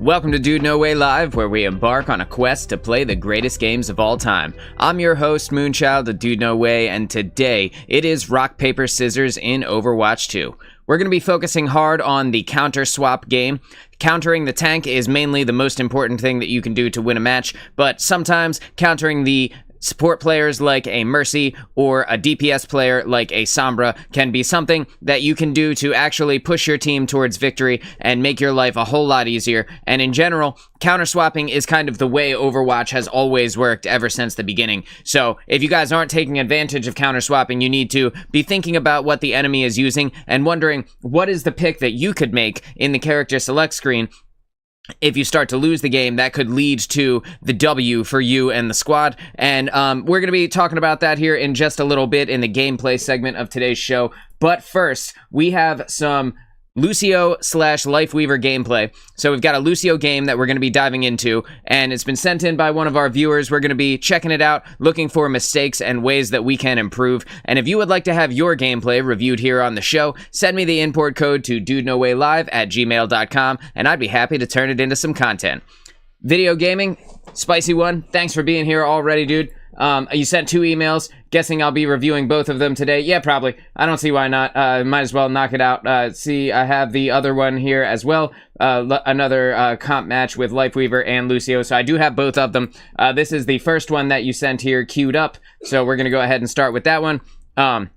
Welcome to DudeNoWay Live, where we embark on a quest to play the greatest games of all time. I'm your host, Moonchild of DudeNoWay, and today it is rock, paper, scissors in Overwatch 2. We're going to be focusing hard on the counter swap game. Countering the tank is mainly the most important thing that you can do to win a match, but sometimes countering the support players like a Mercy or a DPS player like a Sombra can be something that you can do to actually push your team towards victory and make your life a whole lot easier. And in general, counter-swapping is kind of the way Overwatch has always worked ever since the beginning. So if you guys aren't taking advantage of counter-swapping, you need to be thinking about what the enemy is using and wondering what is the pick that you could make in the character select screen. If you start to lose the game, that could lead to the W for you and the squad. And we're going to be talking about that here in just a little bit in the gameplay segment of today's show. But first, we have some Lucio/Lifeweaver gameplay. So we've got a Lucio game that we're going to be diving into, and it's been sent in by one of our viewers. We're going to be checking it out, looking for mistakes and ways that we can improve. And if you would like to have your gameplay reviewed here on the show, send me the import code to DudeNoWayLive@gmail.com, and I'd be happy to turn it into some content. Video gaming, Spicy One, thanks for being here already, dude. You sent 2 emails. Guessing I'll be reviewing both of them today. Yeah, probably. I don't see why not. Might as well knock it out. See, I have the other one here as well. Another comp match with Lifeweaver and Lucio. So I do have both of them. This is the first one that you sent here queued up. So we're going to go ahead and start with that one. I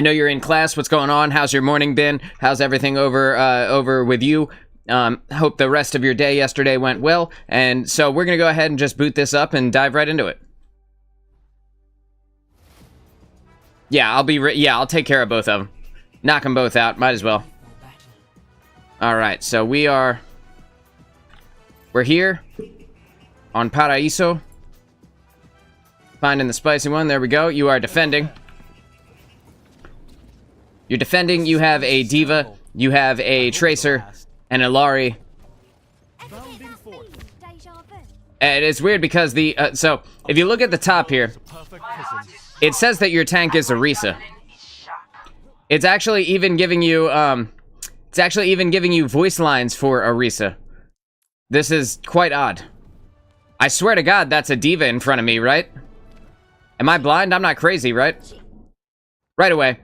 know you're in class. What's going on? How's your morning been? How's everything over with you? Hope the rest of your day yesterday went well. And so we're going to go ahead and just boot this up and dive right into it. Yeah, I'll take care of both of them. Knock them both out. Might as well. Alright, so we're here on Paraíso. Finding the Spicy One. There we go. You are defending. You're defending. You have a D.Va. You have a Tracer. And a Lari. And it's weird because so, if you look at the top here, it says that your tank is Orisa. It's actually even giving you, voice lines for Orisa. This is quite odd. I swear to God, that's a D.Va in front of me, right? Am I blind? I'm not crazy, right? Right away.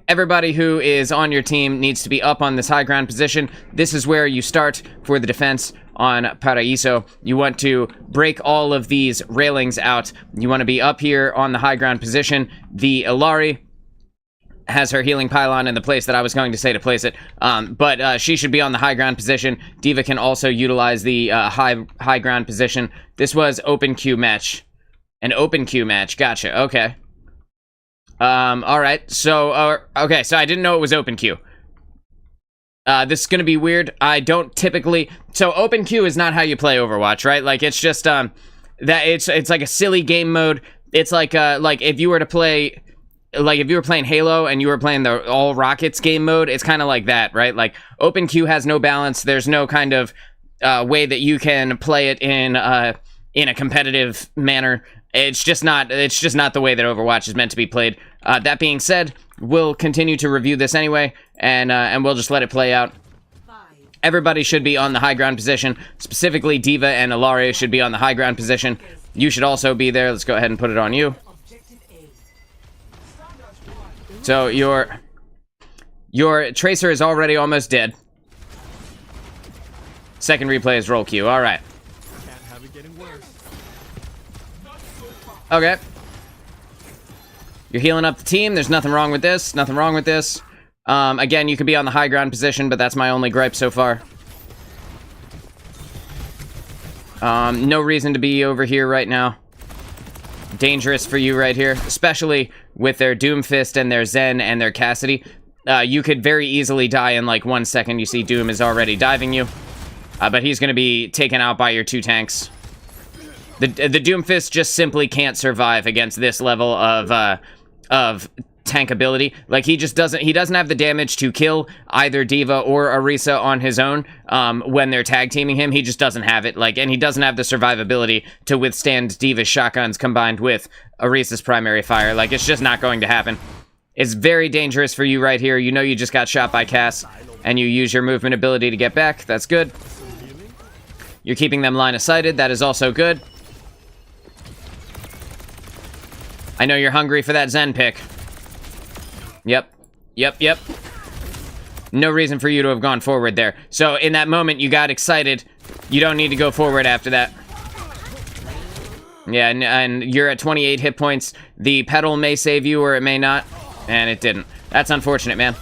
Everybody who is on your team needs to be up on this high ground position. This is where you start for the defense on Paraíso. You want to break all of these railings out. You want to be up here on the high ground position. The Illari has her healing pylon in the place that I was going to say to place it, but she should be on the high ground position. D.Va can also utilize the high ground position. This was open queue match. An open queue match. Gotcha. Okay. Alright, so, okay, so I didn't know it was open queue. This is gonna be weird. I don't typically, so open queue is not how you play Overwatch, right? Like, it's just, that it's like a silly game mode. It's like if you were to play, like, if you were playing Halo and you were playing the all rockets game mode, it's kind of like that, right? Like, open queue has no balance. There's no kind of, way that you can play it in a competitive manner. It's just not the way that Overwatch is meant to be played. That being said, we'll continue to review this anyway, and we'll just let it play out. Everybody should be on the high ground position. Specifically, D.Va and Ilaria should be on the high ground position. You should also be there. Let's go ahead and put it on you. So your Tracer is already almost dead. Second replay is roll queue. All right. Okay. You're healing up the team. There's nothing wrong with this. Nothing wrong with this. Again, you could be on the high ground position, but that's my only gripe so far. No reason to be over here right now. Dangerous for you right here, especially with their Doomfist and their Zen and their Cassidy. You could very easily die in like 1 second. You see Doom is already diving you. But he's going to be taken out by your 2 tanks. The Doomfist just simply can't survive against this level of tank ability. Like, he doesn't have the damage to kill either D.Va or Orisa on his own when they're tag teaming him. He just doesn't have it. Like, and he doesn't have the survivability to withstand D.Va's shotguns combined with Orisa's primary fire. Like, it's just not going to happen. It's very dangerous for you right here. You know you just got shot by Cass, and you use your movement ability to get back. That's good. You're keeping them line of sighted. That is also good. I know you're hungry for that Zen pick. Yep. Yep. No reason for you to have gone forward there. So in that moment, you got excited. You don't need to go forward after that. Yeah, and you're at 28 hit points. The pedal may save you or it may not. And it didn't. That's unfortunate, man.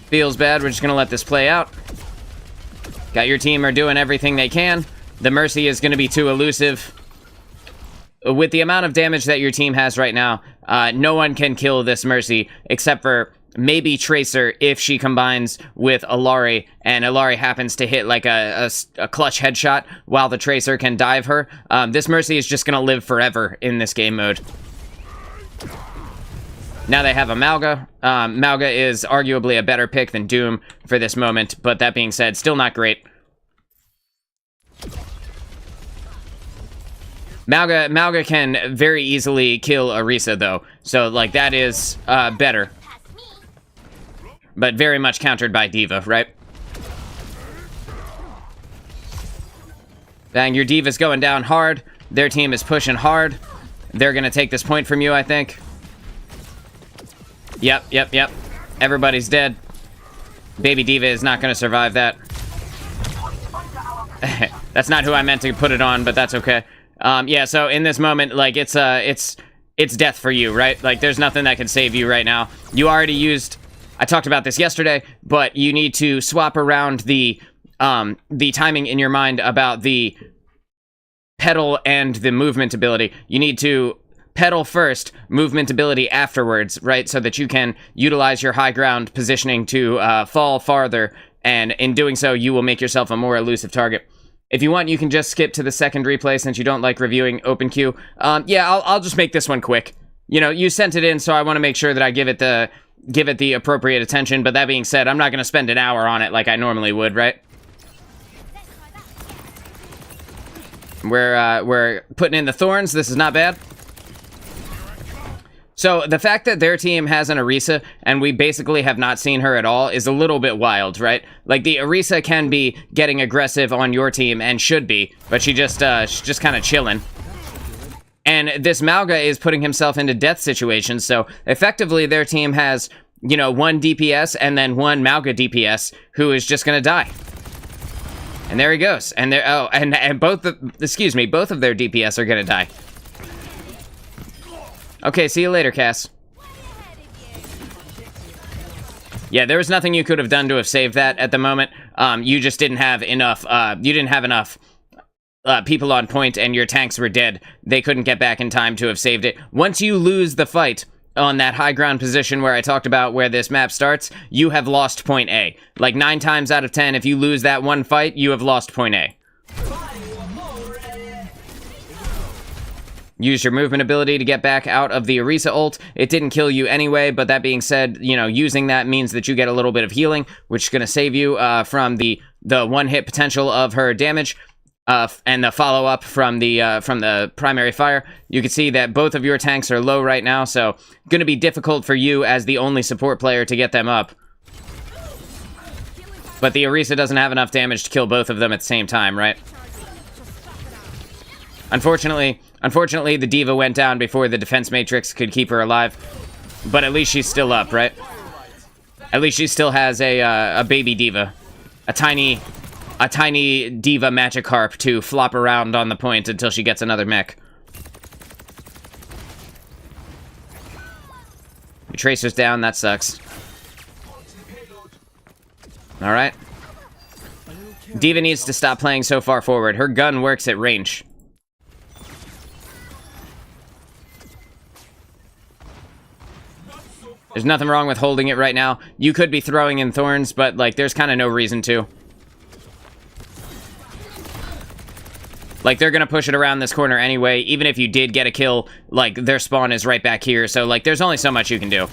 Feels bad. We're just going to let this play out. Got your team are doing everything they can. The Mercy is going to be too elusive. With the amount of damage that your team has right now, no one can kill this Mercy except for maybe Tracer if she combines with Illari, and Illari happens to hit like a clutch headshot while the Tracer can dive her. This Mercy is just going to live forever in this game mode. Now they have a Mauga. Mauga is arguably a better pick than Doom for this moment, but that being said, still not great. Mauga can very easily kill Orisa, though, so, like, that is better. But very much countered by D.Va, right? Dang, your D.Va's going down hard. Their team is pushing hard. They're gonna take this point from you, I think. Yep. Everybody's dead. Baby D.Va is not gonna survive that. That's not who I meant to put it on, but that's okay. Yeah, so in this moment, like, it's death for you, right? Like, there's nothing that can save you right now. You already used... I talked about this yesterday, but you need to swap around the timing in your mind about the pedal and the movement ability. You need to pedal first, movement ability afterwards, right? So that you can utilize your high ground positioning to fall farther, and in doing so, you will make yourself a more elusive target. If you want, you can just skip to the second replay since you don't like reviewing open queue. Yeah, I'll just make this one quick. You know, you sent it in, so I want to make sure that I give it the appropriate attention. But that being said, I'm not going to spend an hour on it like I normally would, right? We're putting in the thorns. This is not bad. So the fact that their team has an Orisa and we basically have not seen her at all is a little bit wild, right? Like, the Orisa can be getting aggressive on your team and should be, but she's just kind of chilling. And this Mauga is putting himself into death situations, so effectively their team has, you know, one DPS and then one Mauga DPS who is just gonna die. And there he goes. And both of their DPS are gonna die. Okay, see you later, Cass. Yeah, there was nothing you could have done to have saved that at the moment. You just didn't have enough, people on point, and your tanks were dead. They couldn't get back in time to have saved it. Once you lose the fight on that high ground position where I talked about where this map starts, you have lost point A. Like, 9 times out of 10, if you lose that one fight, you have lost point A. Use your movement ability to get back out of the Orisa ult. It didn't kill you anyway, but that being said, you know, using that means that you get a little bit of healing, which is going to save you from the one-hit potential of her damage, and the follow-up from the primary fire. You can see that both of your tanks are low right now, so going to be difficult for you as the only support player to get them up. But the Orisa doesn't have enough damage to kill both of them at the same time, right? Unfortunately, the D.Va went down before the defense matrix could keep her alive. But at least she's still up, right? At least she still has a baby D.Va. A tiny D.Va Magikarp to flop around on the point until she gets another mech. Your Tracer's down, that sucks. Alright. D.Va needs to stop playing so far forward. Her gun works at range. There's nothing wrong with holding it right now. You could be throwing in thorns, but, like, there's kind of no reason to. Like, they're gonna push it around this corner anyway. Even if you did get a kill, like, their spawn is right back here. So, like, there's only so much you can do.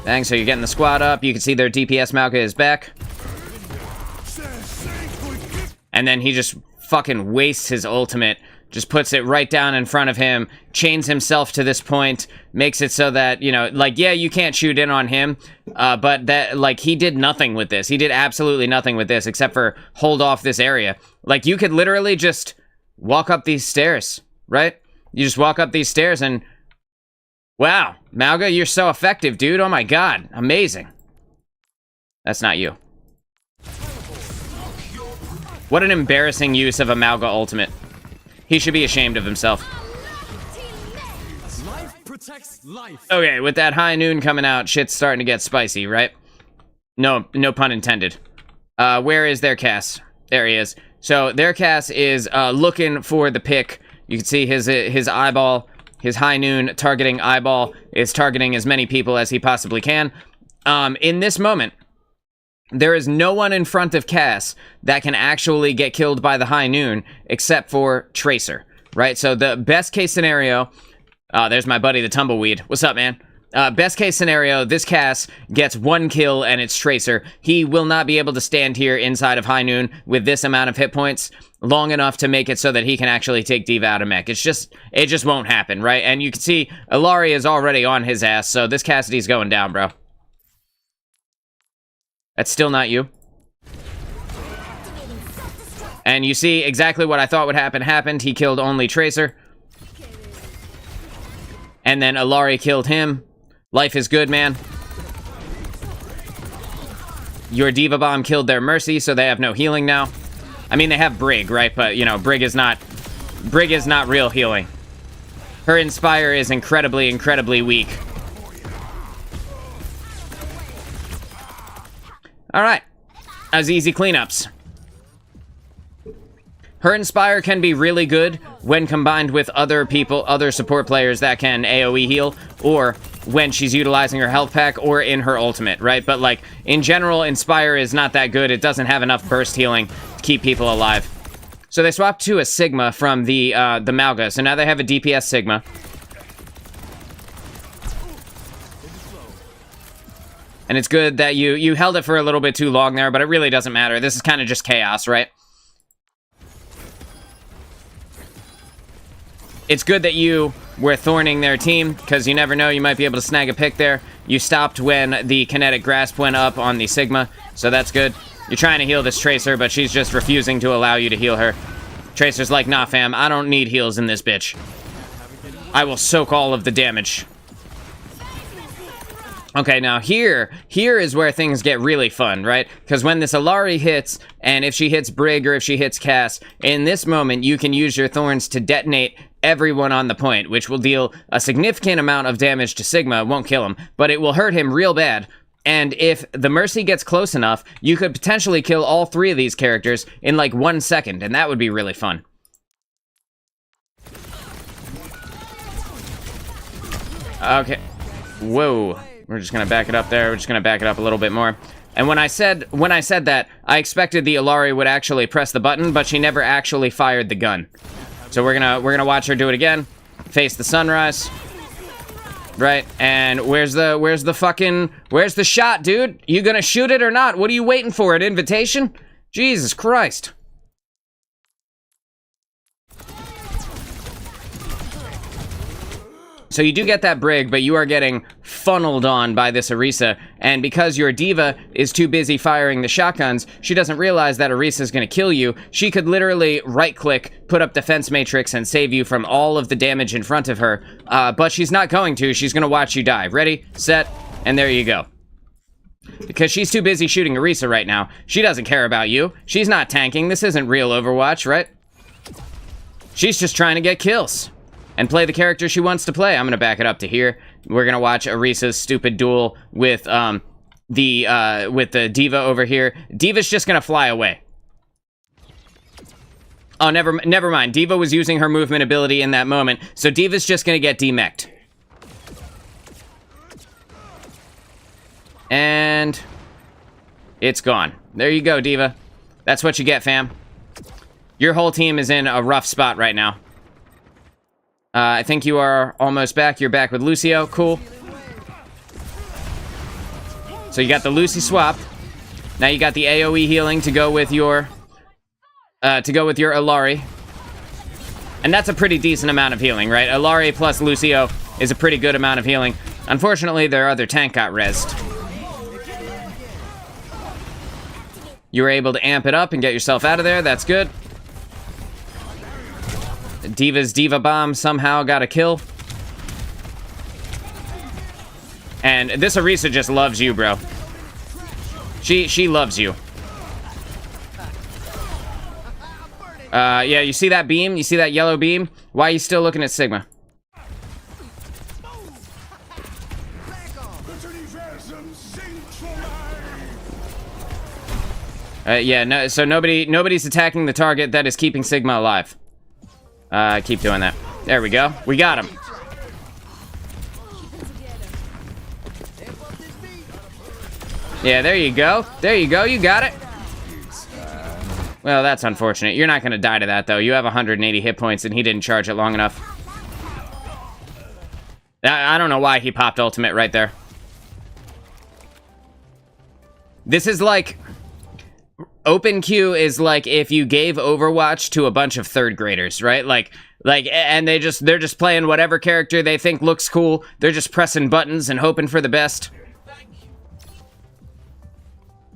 Dang, so you're getting the squad up. You can see their DPS Mauga is back. And then he just fucking wastes his ultimate Just puts it right down in front of him, chains himself to this point, makes it so that, you know, like, yeah, you can't shoot in on him, but that, like, he did nothing with this. He did absolutely nothing with this except for hold off this area. Like, you could literally just walk up these stairs, right? You just walk up these stairs and, wow, Mauga, you're so effective, dude. Oh my god, amazing. That's not you. What an embarrassing use of a Mauga ultimate. He should be ashamed of himself. Life protects life. Okay, with that high noon coming out, shit's starting to get spicy, right? No pun intended. Where is their Cass? There he is. So their Cass is looking for the pick. You can see his eyeball, his high noon targeting eyeball is targeting as many people as he possibly can. In this moment, there is no one in front of Cass that can actually get killed by the high noon except for Tracer, right? So the best case scenario, there's my buddy the Tumbleweed. What's up, man? Best case scenario, this Cass gets 1 kill and it's Tracer. He will not be able to stand here inside of high noon with this amount of hit points long enough to make it so that he can actually take D.Va out of mech. It just won't happen, right? And you can see Illari is already on his ass, so this Cassidy's going down, bro. That's still not you. And you see exactly what I thought would happen happened. He killed only Tracer. And then Illari killed him. Life is good, man. Your D.Va bomb killed their Mercy, so they have no healing now. I mean, they have Brig, right? But, you know, Brig is not real healing. Her Inspire is incredibly, incredibly weak. Alright, as easy cleanups. Her Inspire can be really good when combined with other support players that can AoE heal, or when she's utilizing her health pack, or in her ultimate, right? But, like, in general, Inspire is not that good. It doesn't have enough burst healing to keep people alive. So they swapped to a Sigma from the Mauga, so now they have a DPS Sigma. And it's good that you held it for a little bit too long there, but it really doesn't matter. This is kind of just chaos, right? It's good that you were thorning their team, because you never know, you might be able to snag a pick there. You stopped when the kinetic grasp went up on the Sigma, so that's good. You're trying to heal this Tracer, but she's just refusing to allow you to heal her. Tracer's like, nah fam, I don't need heals in this bitch. I will soak all of the damage. Okay, now here is where things get really fun, right? Because when this Illari hits, and if she hits Brig or if she hits Cass, in this moment you can use your thorns to detonate everyone on the point, which will deal a significant amount of damage to Sigma. It won't kill him, but it will hurt him real bad. And if the Mercy gets close enough, you could potentially kill all 3 of these characters in like 1 second, and that would be really fun. Okay. Whoa. We're just gonna back it up there. We're just gonna back it up a little bit more. And when I said that, I expected the Illari would actually press the button, but she never actually fired the gun. So we're gonna watch her do it again. Face the sunrise. Right? And where's the shot, dude? You gonna shoot it or not? What are you waiting for? An invitation? Jesus Christ. So you do get that Brig, but you are getting funneled on by this Orisa, and because your D.Va is too busy firing the shotguns, she doesn't realize that Orisa is going to kill you. She could literally right-click, put up Defense Matrix, and save you from all of the damage in front of her, but she's not going to. She's going to watch you die. Ready, set, and there you go. Because she's too busy shooting Orisa right now. She doesn't care about you. She's not tanking. This isn't real Overwatch, right? She's just trying to get kills and play the character she wants to play. I'm gonna back it up to here. We're gonna watch Orisa's stupid duel with the D.Va over here. D.Va's just gonna fly away. Oh, never mind. D.Va was using her movement ability in that moment, so D.Va's just gonna get demeched. And it's gone. There you go, D.Va. That's what you get, fam. Your whole team is in a rough spot right now. I think you are almost back. You're back with Lucio. Cool. So you got the Lucy swap. Now you got the AoE healing to go with your Illari. And that's a pretty decent amount of healing, right? Illari plus Lucio is a pretty good amount of healing. Unfortunately, their other tank got rezzed. You were able to amp it up and get yourself out of there. That's good. D.Va's D.Va Bomb somehow got a kill. And this Orisa just loves you, bro. She loves you. Yeah, you see that beam? You see that yellow beam? Why are you still looking at Sigma? Yeah, no, so nobody's attacking the target that is keeping Sigma alive. Keep doing that. There we go. We got him. Yeah, there you go. There you go. You got it. Well, that's unfortunate. You're not going to die to that, though. You have 180 hit points, and he didn't charge it long enough. I don't know why he popped ultimate right there. This is like... Open queue is like if you gave Overwatch to a bunch of third graders, right? And they're just playing whatever character they think looks cool. They're just pressing buttons and hoping for the best.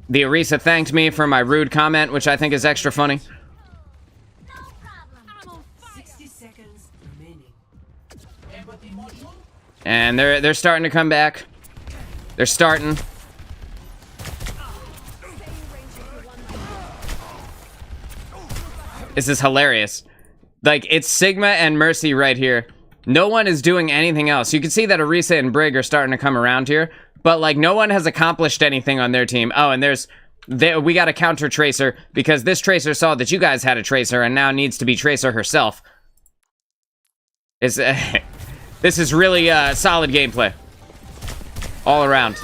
The Orisa thanked me for my rude comment, which I think is extra funny. And they're starting to come back. They're starting. This is hilarious. Like, it's Sigma and Mercy right here. No one is doing anything else. You can see that Orisa and Brig are starting to come around here, but, like, no one has accomplished anything on their team. Oh, and we got a counter Tracer, because this Tracer saw that you guys had a Tracer and now needs to be Tracer herself. This is really solid gameplay. All around.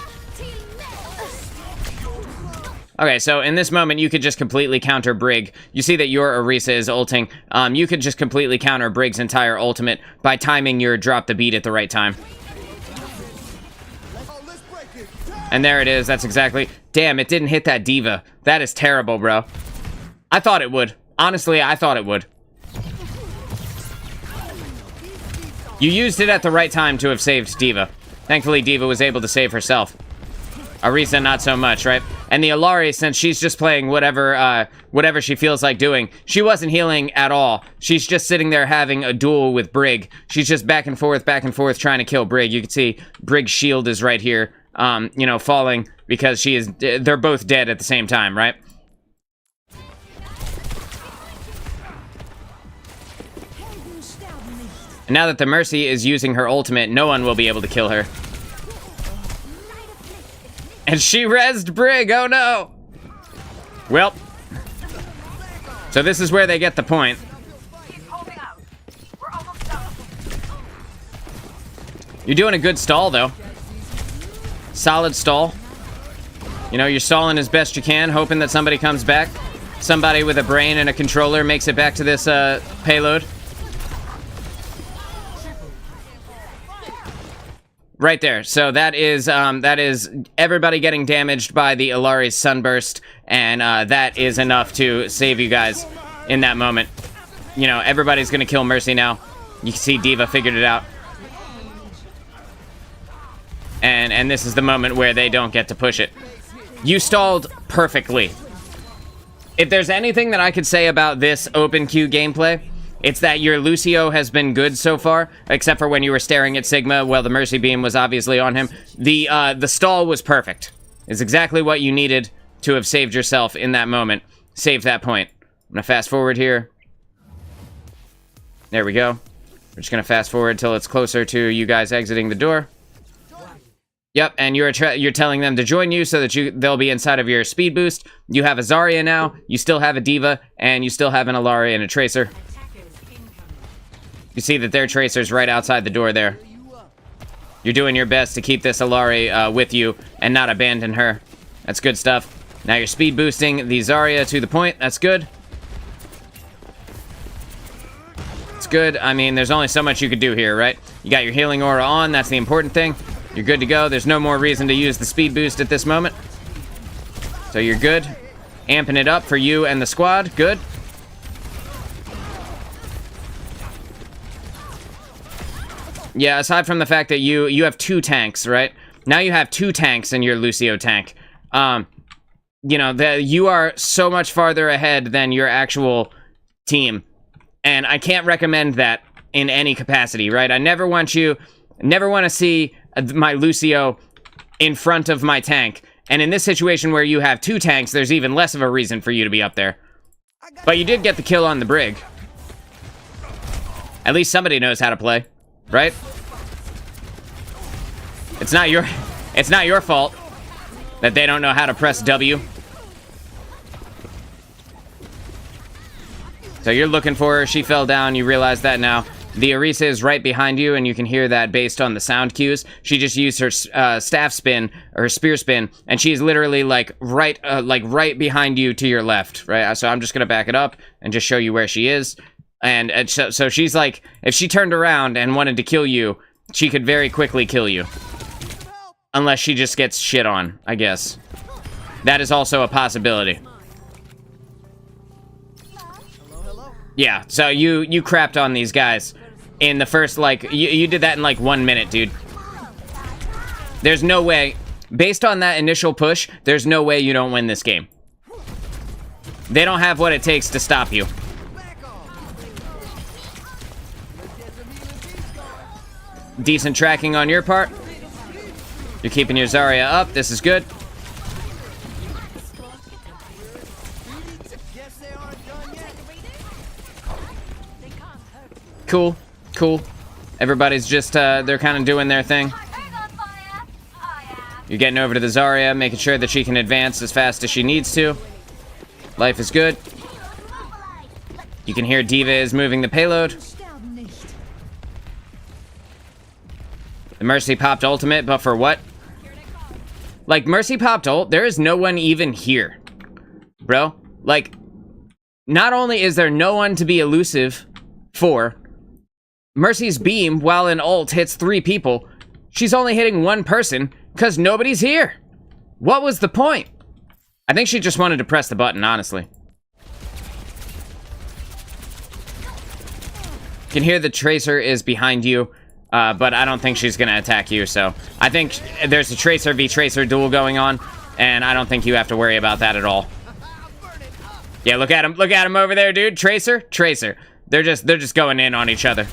Okay, so in this moment, you could just completely counter Brig. You see that your Orisa is ulting. You could just completely counter Brig's entire ultimate by timing your drop the beat at the right time. And there it is. That's exactly... Damn, it didn't hit that D.Va. That is terrible, bro. I thought it would. Honestly, I thought it would. You used it at the right time to have saved D.Va. Thankfully, D.Va was able to save herself. Orisa, not so much, right? And the Illari, since she's just playing whatever she feels like doing, she wasn't healing at all. She's just sitting there having a duel with Brig. She's just back and forth, trying to kill Brig. You can see Brig's shield is right here, you know, falling because they're both dead at the same time, right? And now that the Mercy is using her ultimate, no one will be able to kill her. And she rezzed Brig, oh no! Well. So this is where they get the point. You're doing a good stall, though. Solid stall. You know, you're stalling as best you can, hoping that somebody comes back. Somebody with a brain and a controller makes it back to this payload. Right there. So that is everybody getting damaged by the Illari's Sunburst, and that is enough to save you guys in that moment. You know, everybody's gonna kill Mercy now. You can see D.Va figured it out. And this is the moment where they don't get to push it. You stalled perfectly. If there's anything that I could say about this open queue gameplay, it's that your Lucio has been good so far, except for when you were staring at Sigma. Well, the Mercy Beam was obviously on him. The stall was perfect. It's exactly what you needed to have saved yourself in that moment. Save that point. I'm gonna fast forward here. There we go. We're just gonna fast forward till it's closer to you guys exiting the door. Yep, and you're telling them to join you so that they'll be inside of your speed boost. You have a Zarya now, you still have a D.Va, and you still have an Illari and a Tracer. You see that their Tracer's right outside the door there. You're doing your best to keep this Illari with you and not abandon her. That's good stuff. Now you're speed boosting the Zarya to the point. That's good. It's good. I mean, there's only so much you could do here, right? You got your healing aura on. That's the important thing. You're good to go. There's no more reason to use the speed boost at this moment. So you're good. Amping it up for you and the squad. Good. Yeah, aside from the fact that you have 2 tanks, right? Now you have 2 tanks in your Lucio tank. You know, you are so much farther ahead than your actual team. And I can't recommend that in any capacity, right? I never want to see my Lucio in front of my tank. And in this situation where you have 2 tanks, there's even less of a reason for you to be up there. But you did get the kill on the Brig. At least somebody knows how to play, right? It's not your fault that they don't know how to press W. So you're looking for her. She fell down. You realize that now. The Orisa is right behind you, and you can hear that based on the sound cues. She just used her staff spin, or spear spin, and she's literally like right behind you to your left, right? So I'm just gonna back it up and just show you where she is. And so she's like, if she turned around and wanted to kill you, she could very quickly kill you. Unless she just gets shit on, I guess. That is also a possibility. Yeah, so you crapped on these guys in the first, like, you did that in like 1 minute, dude. There's no way, based on that initial push, there's no way you don't win this game. They don't have what it takes to stop you. Decent tracking on your part. You're keeping your Zarya up, this is good. Cool, cool. Everybody's just, they're kind of doing their thing. You're getting over to the Zarya, making sure that she can advance as fast as she needs to. Life is good. You can hear D.Va is moving the payload. The Mercy popped ultimate, but for what? Like, Mercy popped ult, there is no one even here. Bro, like, not only is there no one to be elusive for, Mercy's beam, while in ult, hits 3 people. She's only hitting 1 person, because nobody's here. What was the point? I think she just wanted to press the button, honestly. You can hear the Tracer is behind you, but I don't think she's going to attack you, so I think there's a Tracer v Tracer duel going on, and I don't think you have to worry about that at all. Yeah, look at him over there, dude. Tracer, Tracer. They're just going in on each other.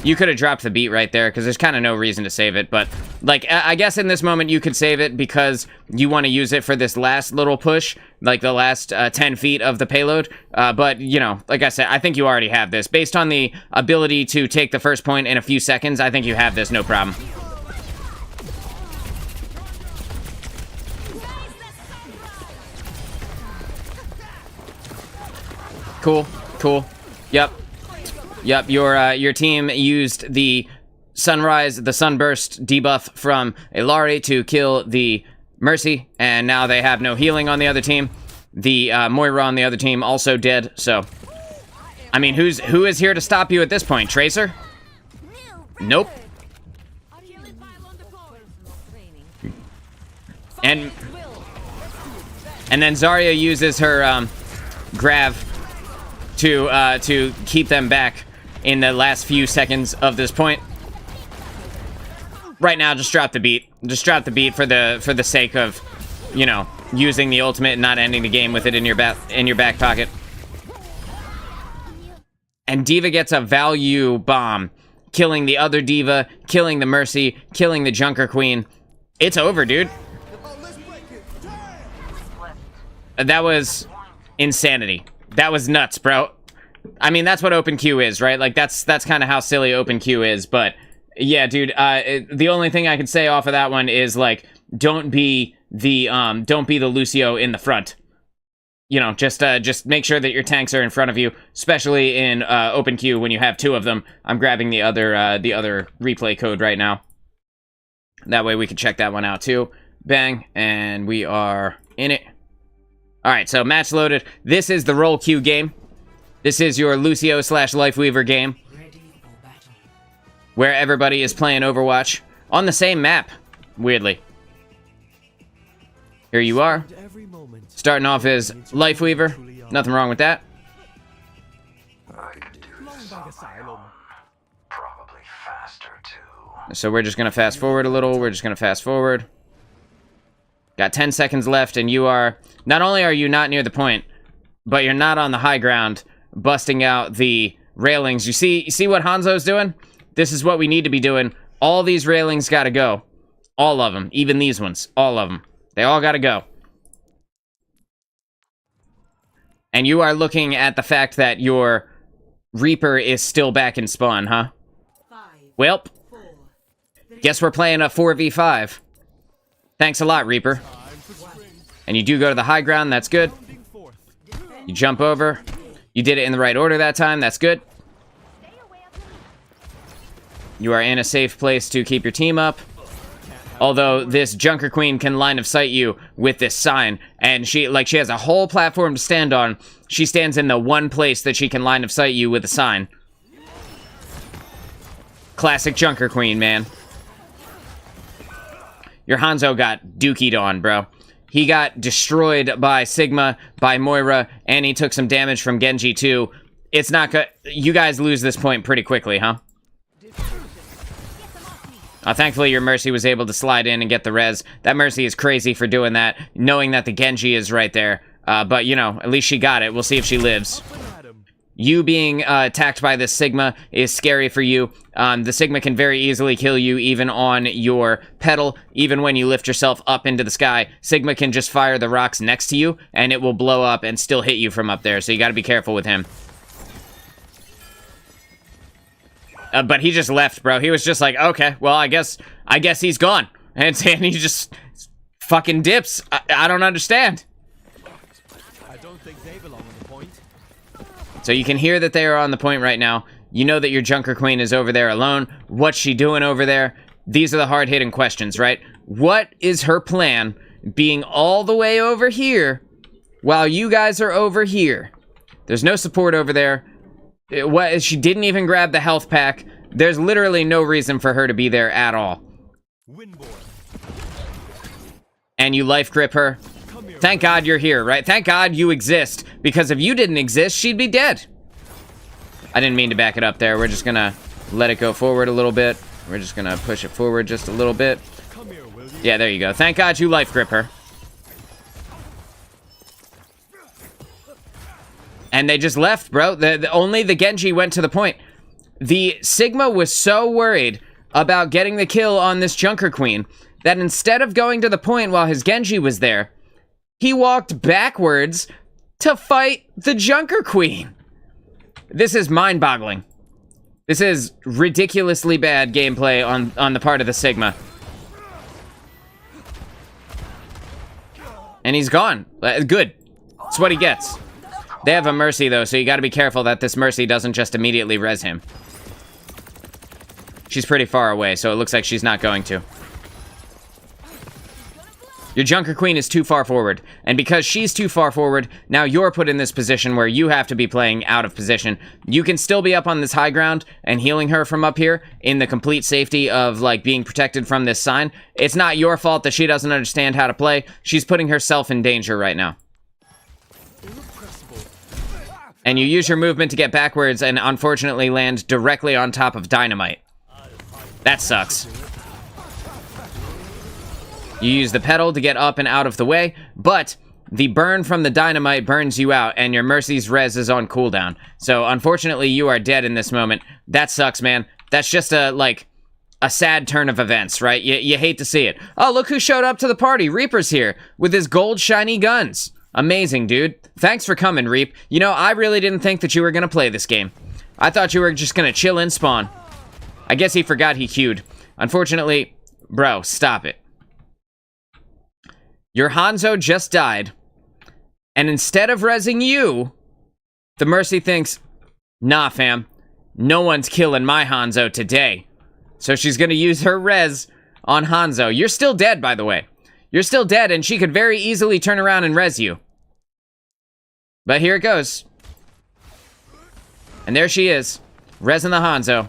You could have dropped the beat right there, because there's kind of no reason to save it, but, like, I guess in this moment you could save it because you want to use it for this last little push, like the last 10 feet of the payload, but, you know, like I said, I think you already have this. Based on the ability to take the first point in a few seconds, I think you have this, no problem. Cool, cool. Yep. Yep, your team used the Sunrise, the Sunburst debuff from Illari to kill the Mercy, and now they have no healing on the other team. The Moira on the other team also dead, so... I mean, who is here to stop you at this point? Tracer? Nope. And then Zarya uses her grav to keep them back in the last few seconds of this point. Right now, just drop the beat. Just drop the beat for the sake of, you know, using the ultimate and not ending the game with it in your back pocket. And D.Va gets a value bomb, killing the other D.Va, killing the Mercy, killing the Junker Queen. It's over, dude. That was insanity. That was nuts, bro. I mean, that's what open queue is, right? Like, that's kind of how silly open queue is, but yeah, dude, the only thing I can say off of that one is, like, don't be the Lucio in the front. You know, just make sure that your tanks are in front of you, especially in open queue when you have 2 of them. I'm grabbing the other replay code right now. That way we can check that one out too. Bang, and we are in it. All right, so match loaded. This is the role queue game. This is your Lucio / Lifeweaver game, where everybody is playing Overwatch on the same map, weirdly. Here you are, starting off as Lifeweaver. Nothing wrong with that. So we're just gonna fast forward a little. We're just gonna fast forward. Got 10 seconds left, and you are... Not only are you not near the point, but you're not on the high ground, busting out the railings. You see what Hanzo's doing? This is what we need to be doing. All these railings gotta go. All of them. Even these ones. All of them. They all gotta go. And you are looking at the fact that your Reaper is still back in spawn, huh? Welp. Guess we're playing a 4v5. Thanks a lot, Reaper. And you do go to the high ground, that's good. You jump over. You did it in the right order that time, that's good. You are in a safe place to keep your team up. Although this Junker Queen can line of sight you with this sign, and she has a whole platform to stand on. She stands in the one place that she can line of sight you with a sign. Classic Junker Queen, man. Your Hanzo got dookied on, bro. He got destroyed by Sigma, by Moira, and he took some damage from Genji too. It's not good. You guys lose this point pretty quickly, huh? Thankfully, your Mercy was able to slide in and get the res. That Mercy is crazy for doing that, knowing that the Genji is right there. But, you know, at least she got it. We'll see if she lives. You being attacked by this Sigma is scary for you. The Sigma can very easily kill you even on your pedal. Even when you lift yourself up into the sky, Sigma can just fire the rocks next to you, and it will blow up and still hit you from up there. So you gotta be careful with him. But he just left, bro. He was just like, okay, well, I guess he's gone. And he just fucking dips. I don't understand. I don't think they belong on the point. So you can hear that they are on the point right now. You know that your Junker Queen is over there alone. What's she doing over there? These are the hard-hitting questions, right? What is her plan being all the way over here while you guys are over here? There's no support over there. She didn't even grab the health pack. There's literally no reason for her to be there at all. And you life grip her. Thank God you're here, right? Thank God you exist, because if you didn't exist, she'd be dead. I didn't mean to back it up there. We're just gonna let it go forward a little bit. We're just gonna push it forward just a little bit. Yeah, there you go. Thank God you life grip her. And they just left, bro. Only the Genji went to the point. The Sigma was so worried about getting the kill on this Junker Queen that instead of going to the point while his Genji was there, he walked backwards to fight the Junker Queen. This is mind-boggling. This is ridiculously bad gameplay on the part of the Sigma. And he's gone. Good. That's what he gets. They have a Mercy, though, so you gotta be careful that this Mercy doesn't just immediately res him. She's pretty far away, so it looks like she's not going to. Your Junker Queen is too far forward, and because she's too far forward, now you're put in this position where you have to be playing out of position. You can still be up on this high ground and healing her from up here in the complete safety of, like, being protected from this sign. It's not your fault that she doesn't understand how to play. She's putting herself in danger right now. And you use your movement to get backwards and unfortunately land directly on top of Dynamite. That sucks. You use the pedal to get up and out of the way, but the burn from the Dynamite burns you out, and your Mercy's res is on cooldown. So, unfortunately, you are dead in this moment. That sucks, man. That's just a sad turn of events, right? You hate to see it. Oh, look who showed up to the party. Reaper's here with his gold shiny guns. Amazing, dude. Thanks for coming, Reap. You know, I really didn't think that you were gonna play this game. I thought you were just gonna chill in spawn. I guess he forgot he queued. Unfortunately, bro, stop it. Your Hanzo just died, and instead of rezzing you, the Mercy thinks, nah, fam, no one's killing my Hanzo today. So she's gonna use her res on Hanzo. You're still dead, by the way. You're still dead, and she could very easily turn around and res you. But here it goes. And there she is, rezzing the Hanzo.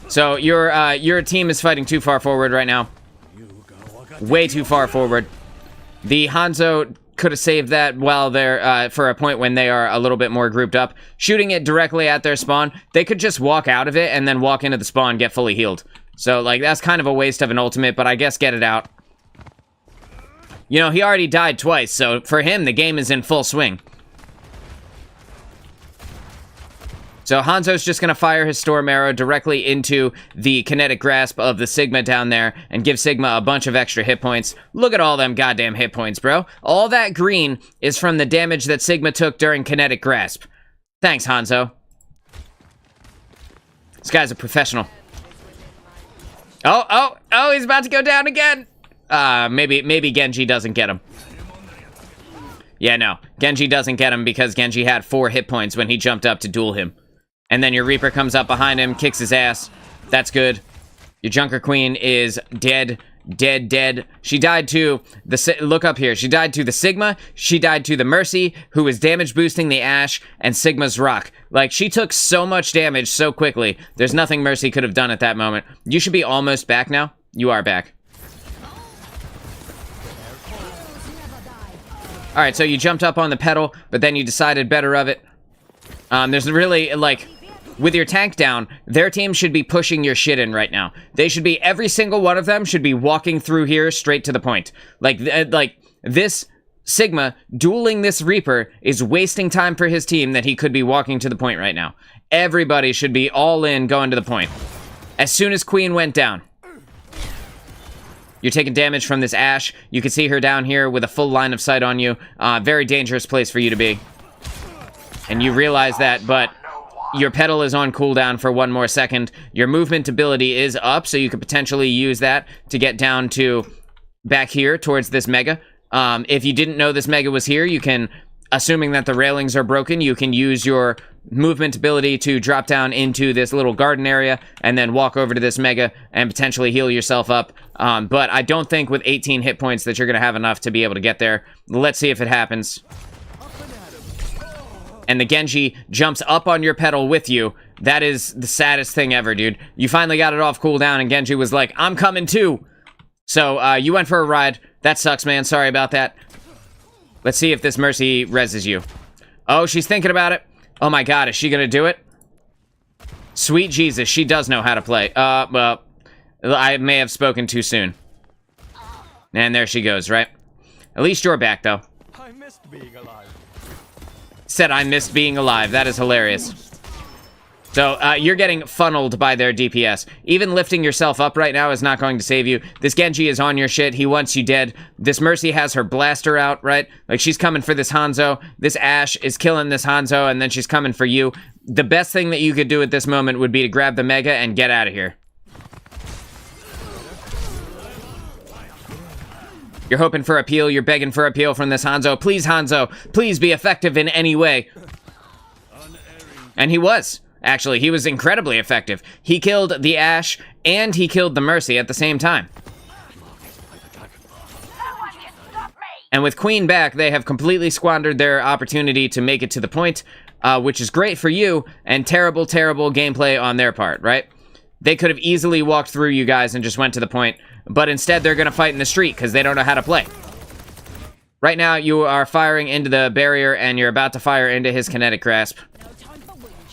So your team is fighting too far forward right now. Way too far forward. The Hanzo could have saved that while they're, for a point when they are a little bit more grouped up. Shooting it directly at their spawn, they could just walk out of it and then walk into the spawn, get fully healed. So, like, that's kind of a waste of an ultimate, but I guess get it out. You know, he already died twice, so for him, the game is in full swing. So Hanzo's just going to fire his Storm Arrow directly into the kinetic grasp of the Sigma down there and give Sigma a bunch of extra hit points. Look at all them goddamn hit points, bro. All that green is from the damage that Sigma took during kinetic grasp. Thanks, Hanzo. This guy's a professional. Oh, he's about to go down again. Maybe Genji doesn't get him. Yeah, no. Genji doesn't get him because Genji had 4 hit points when he jumped up to duel him. And then your Reaper comes up behind him, kicks his ass. That's good. Your Junker Queen is dead. She died to the... Look up here. She died to the Sigma. She died to the Mercy, who is damage boosting the Ashe, and Sigma's Rock. Like, she took so much damage so quickly. There's nothing Mercy could have done at that moment. You should be almost back now. You are back. Alright, so you jumped up on the pedal, but then you decided better of it. There's really, like... With your tank down, their team should be pushing your shit in right now. They should be, every single one of them should be walking through here straight to the point. Like this Sigma dueling this Reaper is wasting time for his team that he could be walking to the point right now. Everybody should be all in going to the point. As soon as Queen went down. You're taking damage from this Ashe. You can see her down here with a full line of sight on you. Very dangerous place for you to be. And you realize that, but... Your pedal is on cooldown for 1 more second. Your movement ability is up, so you could potentially use that to get down to back here towards this Mega. If you didn't know this Mega was here, you can, assuming that the railings are broken, you can use your movement ability to drop down into this little garden area and then walk over to this Mega and potentially heal yourself up. But I don't think with 18 hit points that you're going to have enough to be able to get there. Let's see if it happens. And the Genji jumps up on your pedal with you. That is the saddest thing ever, dude. You finally got it off cooldown, and Genji was like, I'm coming too. So, you went for a ride. That sucks, man. Sorry about that. Let's see if this Mercy reses you. Oh, she's thinking about it. Oh my god, is she gonna do it? Sweet Jesus, she does know how to play. Well, I may have spoken too soon. And there she goes, right? At least you're back, though. I missed being alive. Said I missed being alive. That is hilarious. So, you're getting funneled by their DPS. Even lifting yourself up right now is not going to save you. This Genji is on your shit. He wants you dead. This Mercy has her blaster out, right? Like, she's coming for this Hanzo. This Ashe is killing this Hanzo, and then she's coming for you. The best thing that you could do at this moment would be to grab the Mega and get out of here. You're hoping for a peel. You're begging for a peel from this Hanzo. Please, Hanzo. Please be effective in any way. And he was. Actually, he was incredibly effective. He killed the Ashe, and he killed the Mercy at the same time. And with Queen back, they have completely squandered their opportunity to make it to the point, which is great for you, and terrible, terrible gameplay on their part, right? They could have easily walked through you guys and just went to the point, but instead they're going to fight in the street because they don't know how to play. Right now, you are firing into the barrier, and you're about to fire into his kinetic grasp.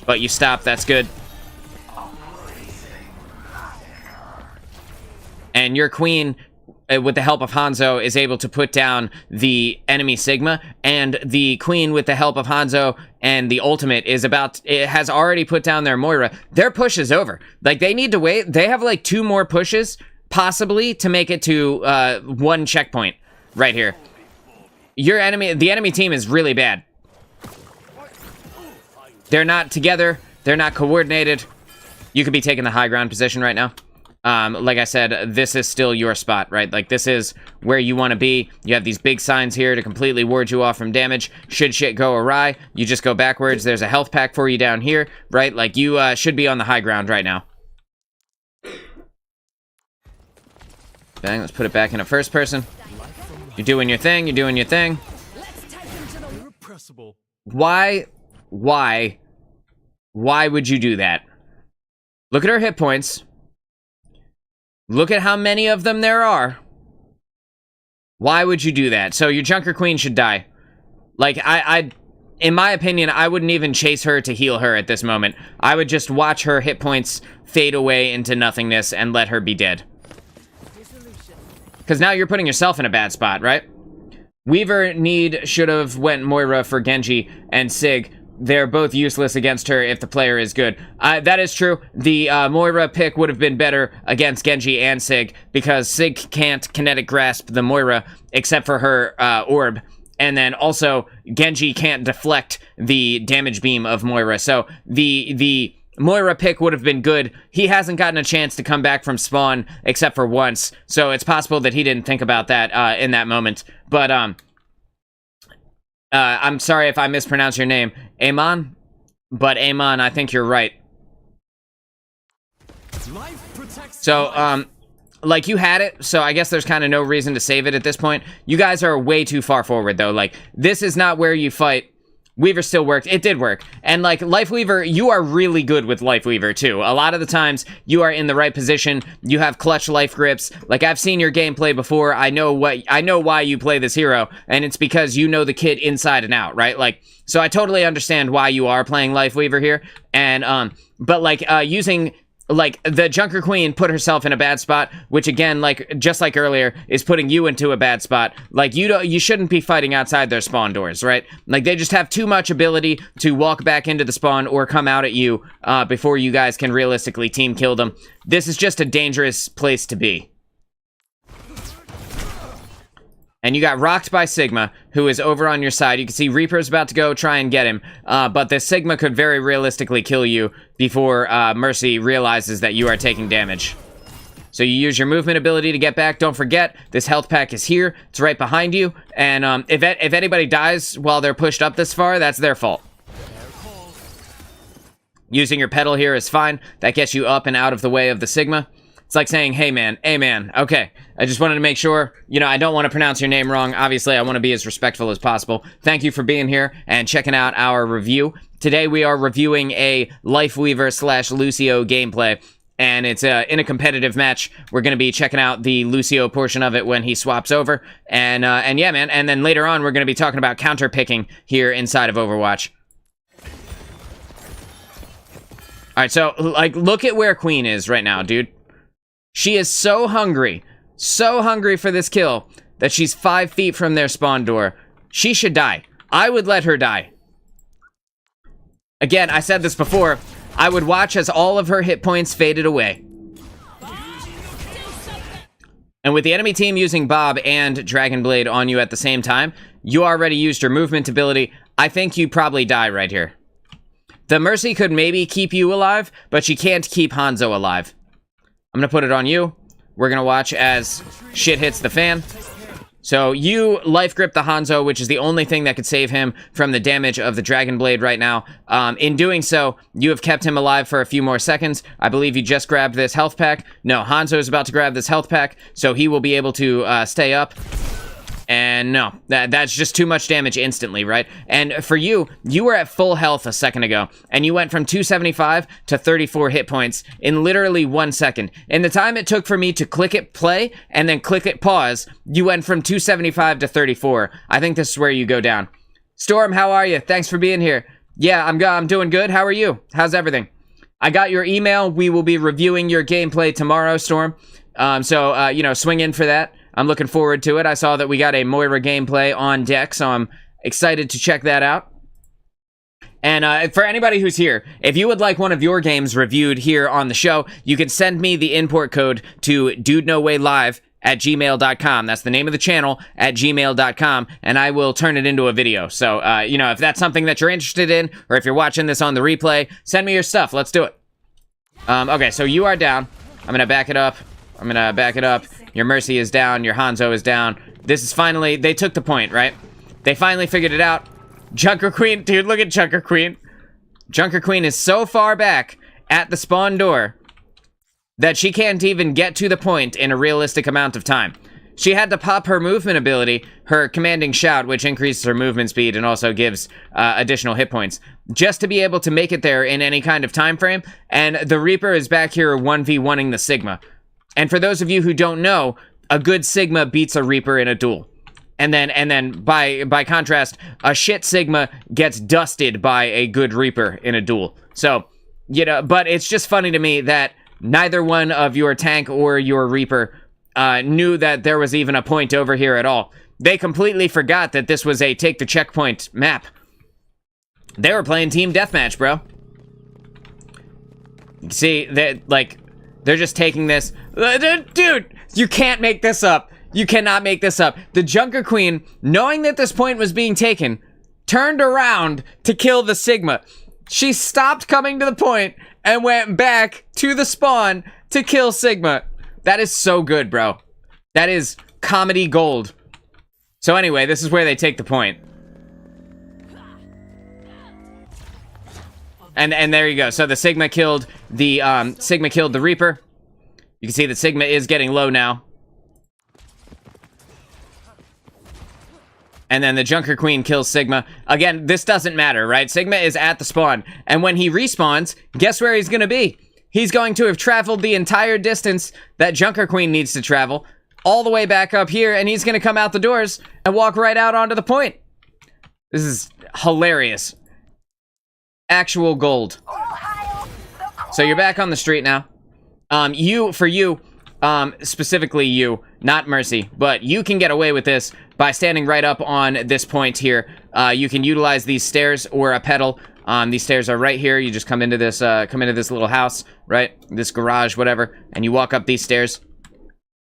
But you stop, that's good. And your Queen, with the help of Hanzo, is able to put down the enemy Sigma, and the Queen, with the help of Hanzo and the ultimate, has already put down their Moira. Their push is over. Like, they need to wait. They have, like, 2 more pushes, possibly, to make it to 1 checkpoint right here. The enemy team is really bad. They're not together. They're not coordinated. You could be taking the high ground position right now. Like I said, this is still your spot, right? Like, this is where you want to be. You have these big signs here to completely ward you off from damage. Should shit go awry, you just go backwards. There's a health pack for you down here, right? Like, you should be on the high ground right now. Bang, let's put it back in a first person. You're doing your thing. You're doing your thing. Why would you do that? Look at her hit points. Look at how many of them there are. Why would you do that? So your Junker Queen should die. Like, in my opinion, I wouldn't even chase her to heal her at this moment. I would just watch her hit points fade away into nothingness and let her be dead. Because now you're putting yourself in a bad spot, right? Weaver should have went Moira for Genji and Sig. They're both useless against her if the player is good. That is true. The Moira pick would have been better against Genji and Sig because Sig can't kinetic grasp the Moira except for her orb. And then also, Genji can't deflect the damage beam of Moira. So the Moira pick would have been good. He hasn't gotten a chance to come back from spawn except for once. So it's possible that he didn't think about that in that moment. But I'm sorry if I mispronounce your name, Amon. But Amon, I think you're right. So, like, you had it, so I guess there's kind of no reason to save it at this point. You guys are way too far forward, though. Like, this is not where you fight. Weaver still worked. It did work. And, like, Life Weaver, you are really good with Life Weaver, too. A lot of the times, you are in the right position. You have clutch life grips. Like, I've seen your gameplay before. I know why you play this hero, and it's because you know the kit inside and out, right? Like, so I totally understand why you are playing Life Weaver here. And, but, like, using... Like, the Junker Queen put herself in a bad spot, which again, like, just like earlier, is putting you into a bad spot. Like, you shouldn't be fighting outside their spawn doors, right? Like, they just have too much ability to walk back into the spawn or come out at you before you guys can realistically team kill them. This is just a dangerous place to be. And you got rocked by Sigma, who is over on your side. You can see Reaper's about to go try and get him, but the Sigma could very realistically kill you before Mercy realizes that you are taking damage. So you use your movement ability to get back. Don't forget, this health pack is here. It's right behind you. And if anybody dies while they're pushed up this far, that's their fault. Using your pedal here is fine. That gets you up and out of the way of the Sigma. It's like saying, hey man, okay. I just wanted to make sure, you know, I don't want to pronounce your name wrong. Obviously, I want to be as respectful as possible. Thank you for being here and checking out our review. Today, we are reviewing a Life Weaver / Lucio gameplay, and it's in a competitive match. We're going to be checking out the Lucio portion of it when he swaps over. And yeah, man, and then later on, we're going to be talking about counter picking here inside of Overwatch. All right, so, like, look at where Queen is right now, dude. She is so hungry for this kill, that she's 5 feet from their spawn door. She should die. I would let her die. Again, I said this before, I would watch as all of her hit points faded away. And with the enemy team using Bob and Dragon Blade on you at the same time, you already used your movement ability. I think you probably die right here. The Mercy could maybe keep you alive, but she can't keep Hanzo alive. I'm gonna put it on you. We're gonna watch as shit hits the fan. So you life grip the Hanzo, which is the only thing that could save him from the damage of the Dragon Blade right now. In doing so, you have kept him alive for a few more seconds. I believe you just grabbed this health pack. No, Hanzo is about to grab this health pack, so he will be able to stay up. And no, that's just too much damage instantly, right? And for you, you were at full health a second ago, and you went from 275 to 34 hit points in literally 1 second. In the time it took for me to click it play and then click it pause, you went from 275 to 34. I think this is where you go down. Storm, how are you? Thanks for being here. Yeah, I'm doing good. How are you? How's everything? I got your email. We will be reviewing your gameplay tomorrow, Storm. So you know, swing in for that. I'm looking forward to it. I saw that we got a Moira gameplay on deck, so I'm excited to check that out. And for anybody who's here, if you would like one of your games reviewed here on the show, you can send me the import code to DudeNoWayLive@gmail.com. That's the name of the channel, @gmail.com, and I will turn it into a video. So, you know, if that's something that you're interested in, or if you're watching this on the replay, send me your stuff. Let's do it. Okay, so you are down. I'm going to back it up. Your Mercy is down. Your Hanzo is down. This is finally... They took the point, right? They finally figured it out. Junker Queen... Dude, look at Junker Queen. Junker Queen is so far back at the spawn door that she can't even get to the point in a realistic amount of time. She had to pop her movement ability, her commanding shout, which increases her movement speed and also gives additional hit points, just to be able to make it there in any kind of time frame. And the Reaper is back here 1v1ing the Sigma. And for those of you who don't know, a good Sigma beats a Reaper in a duel. And then by contrast, a shit Sigma gets dusted by a good Reaper in a duel. So, you know, but it's just funny to me that neither one of your tank or your Reaper knew that there was even a point over here at all. They completely forgot that this was a take the checkpoint map. They were playing team deathmatch, bro. See, they're just taking this. Dude, you can't make this up. You cannot make this up. The Junker Queen, knowing that this point was being taken, turned around to kill the Sigma. She stopped coming to the point and went back to the spawn to kill Sigma. That is so good, bro. That is comedy gold. So anyway, this is where they take the point. And there you go. So the Sigma killed the Reaper. You can see that Sigma is getting low now. And then the Junker Queen kills Sigma. Again, this doesn't matter, right? Sigma is at the spawn. And when he respawns, guess where he's gonna be? He's going to have traveled the entire distance that Junker Queen needs to travel, all the way back up here, and he's gonna come out the doors and walk right out onto the point. This is hilarious. Actual gold. So you're back on the street now. Specifically you, not Mercy, but you can get away with this by standing right up on this point here. You can utilize these stairs or a pedal. These stairs are right here. You just come into this little house, right? This garage, whatever, and you walk up these stairs.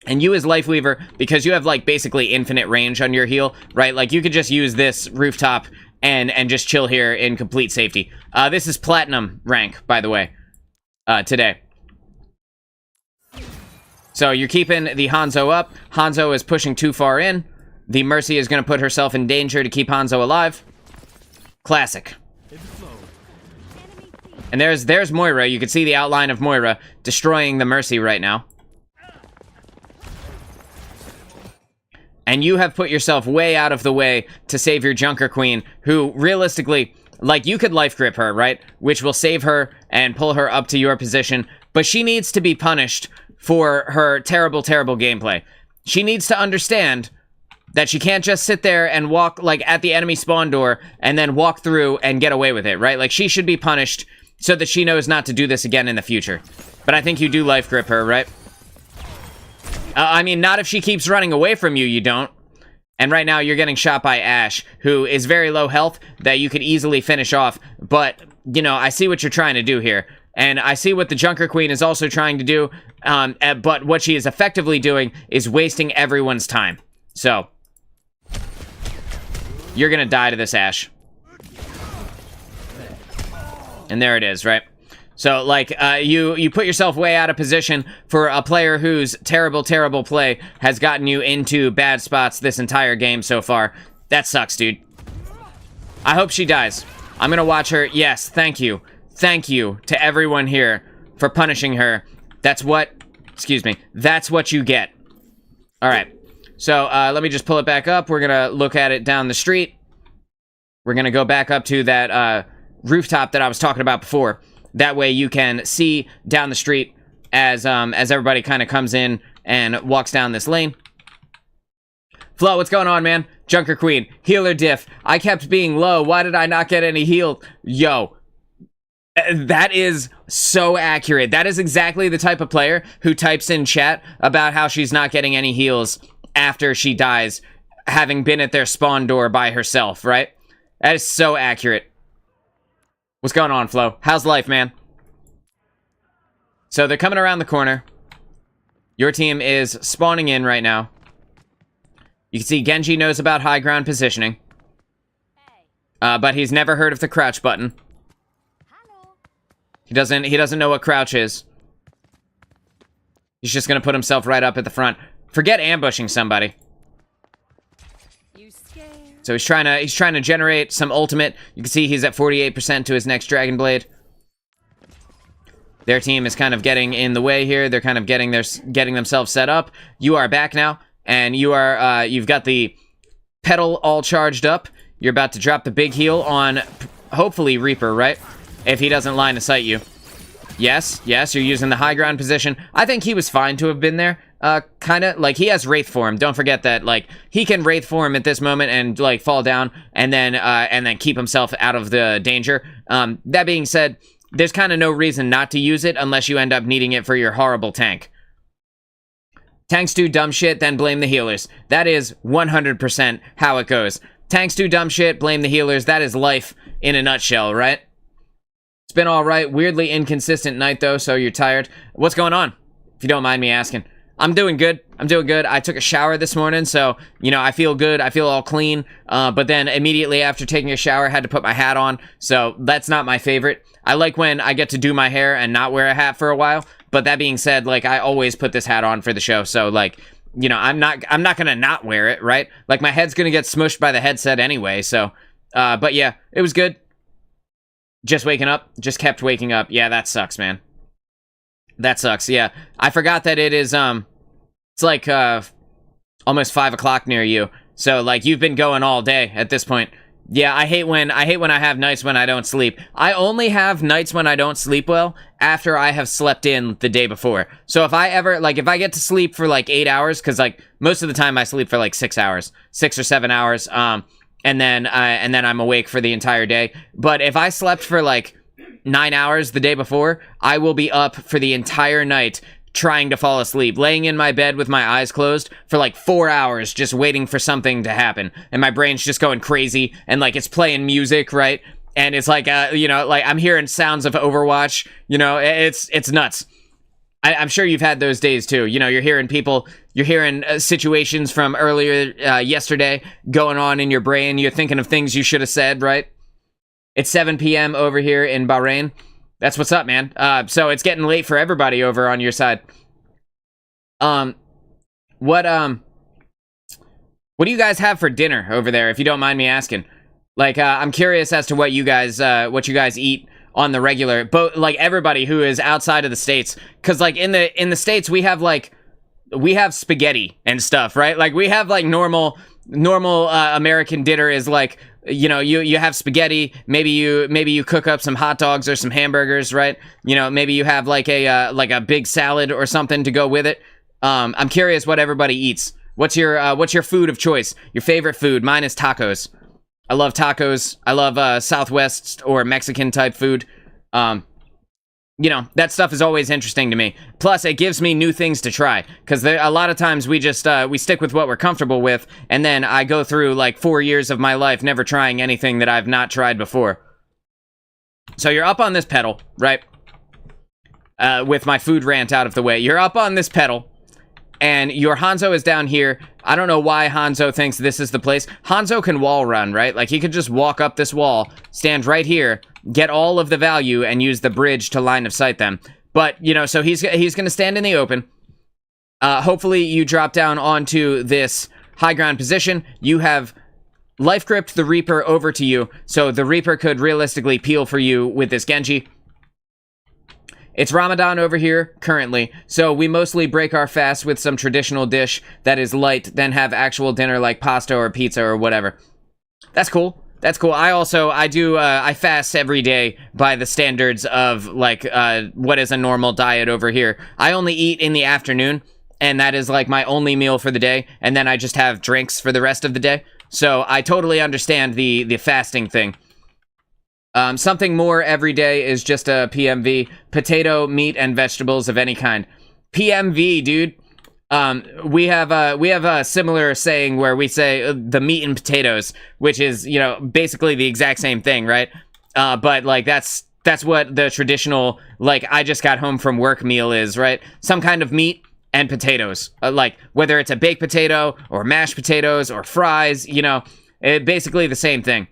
And you as Lifeweaver, because you have like basically infinite range on your heal, right? Like you could just use this rooftop and just chill here in complete safety. This is platinum rank, by the way, today. So you're keeping the Hanzo up. Hanzo is pushing too far in. The Mercy is going to put herself in danger to keep Hanzo alive. Classic. And there's Moira. You can see the outline of Moira destroying the Mercy right now. And you have put yourself way out of the way to save your Junker Queen, who realistically, like, you could life grip her, right? Which will save her and pull her up to your position. But she needs to be punished for her terrible, terrible gameplay. She needs to understand that she can't just sit there and walk, like, at the enemy spawn door and then walk through and get away with it, right? Like, she should be punished so that she knows not to do this again in the future. But I think you do life grip her, right? I mean, not if she keeps running away from you, you don't. And right now, you're getting shot by Ashe, who is very low health, that you could easily finish off. But, you know, I see what you're trying to do here. And I see what the Junker Queen is also trying to do. But what she is effectively doing is wasting everyone's time. So, you're gonna die to this Ashe. And there it is, right? So, like, you put yourself way out of position for a player whose terrible, terrible play has gotten you into bad spots this entire game so far. That sucks, dude. I hope she dies. I'm gonna watch her. Yes, thank you. Thank you to everyone here for punishing her. That's what... Excuse me. That's what you get. Alright. So, let me just pull it back up. We're gonna look at it down the street. We're gonna go back up to that, rooftop that I was talking about before. That way you can see down the street as everybody kind of comes in and walks down this lane. Flo, what's going on, man? Junker Queen, healer diff. I kept being low. Why did I not get any healed? Yo, that is so accurate. That is exactly the type of player who types in chat about how she's not getting any heals after she dies, having been at their spawn door by herself, right? That is so accurate. What's going on, Flo? How's life, man? So they're coming around the corner. Your team is spawning in right now. You can see Genji knows about high ground positioning. But he's never heard of the crouch button. He doesn't know what crouch is. He's just gonna put himself right up at the front. Forget ambushing somebody. So he's trying to generate some ultimate. You can see he's at 48% to his next Dragon Blade. Their team is kind of getting in the way here. They're kind of getting themselves set up. You are back now, and you've got the pedal all charged up. You're about to drop the big heal on, hopefully, Reaper, right? If he doesn't line of sight you. Yes, you're using the high ground position. I think he was fine to have been there. kind of. Like, he has Wraith form. Don't forget that, like, he can Wraith form at this moment and, like, fall down and then keep himself out of the danger. That being said, there's kind of no reason not to use it unless you end up needing it for your horrible tank. Tanks do dumb shit, then blame the healers. That is 100% how it goes. Tanks do dumb shit, blame the healers. That is life in a nutshell, right? It's been alright. Weirdly inconsistent night, though, so you're tired. What's going on, if you don't mind me asking? I'm doing good. I took a shower this morning, so, you know, I feel good. I feel all clean. But then immediately after taking a shower, I had to put my hat on, so that's not my favorite. I like when I get to do my hair and not wear a hat for a while. But that being said, like, I always put this hat on for the show, so, like, you know, I'm not gonna not wear it, right? Like, my head's gonna get smushed by the headset anyway, so, but yeah, it was good. Just waking up, just kept waking up. Yeah, that sucks, man. That sucks, yeah. I forgot that it is, it's like, almost 5 o'clock near you, so, like, you've been going all day at this point. Yeah, I hate when I have nights when I don't sleep. I only have nights when I don't sleep well after I have slept in the day before. So if I ever, like, if I get to sleep for, like, 8 hours, because, like, most of the time I sleep for, like, 6 hours. 6 or 7 hours, and then I'm awake for the entire day. But if I slept for, like, 9 hours the day before, I will be up for the entire night trying to fall asleep, laying in my bed with my eyes closed for like 4 hours, just waiting for something to happen. And my brain's just going crazy, and like it's playing music, right? And it's like, you know, like I'm hearing sounds of Overwatch, you know, it's nuts. I'm sure you've had those days too. You know, you're hearing people, you're hearing situations from earlier yesterday going on in your brain. You're thinking of things you should have said, right? It's 7 p.m. over here in Bahrain. That's what's up, man. So it's getting late for everybody over on your side. What do you guys have for dinner over there, if you don't mind me asking? Like, I'm curious as to what you guys eat on the regular, but like everybody who is outside of the States, because like in the States we have spaghetti and stuff, right? Like we have like normal American dinner is like, you know, you have spaghetti, maybe you cook up some hot dogs or some hamburgers, right? You know, maybe you have like a big salad or something to go with it. I'm curious what everybody eats. What's your food of choice? Your favorite food? Mine is tacos. I love tacos. I love Southwest or Mexican type food. You know, that stuff is always interesting to me. Plus, it gives me new things to try. Because a lot of times we just, we stick with what we're comfortable with. And then I go through like 4 years of my life never trying anything that I've not tried before. So you're up on this pedal, right? With my food rant out of the way. You're up on this pedal. And your Hanzo is down here. I don't know why Hanzo thinks this is the place. Hanzo can wall run, right? Like, he could just walk up this wall, stand right here, get all of the value, and use the bridge to line of sight them. But, you know, so he's gonna stand in the open. Hopefully you drop down onto this high ground position. You have life gripped the Reaper over to you, so the Reaper could realistically peel for you with this Genji. It's Ramadan over here, currently, so we mostly break our fast with some traditional dish that is light, then have actual dinner like pasta or pizza or whatever. That's cool. That's cool. I fast every day by the standards of, like, what is a normal diet over here. I only eat in the afternoon, and that is, like, my only meal for the day, and then I just have drinks for the rest of the day. So I totally understand the fasting thing. Something more every day is just a PMV. Potato, meat, and vegetables of any kind. PMV, dude. We have a similar saying where we say the meat and potatoes, which is, you know, basically the exact same thing, right? But like that's what the traditional, like, I just got home from work meal is, right? Some kind of meat and potatoes. Like, whether it's a baked potato or mashed potatoes or fries, you know, basically the same thing.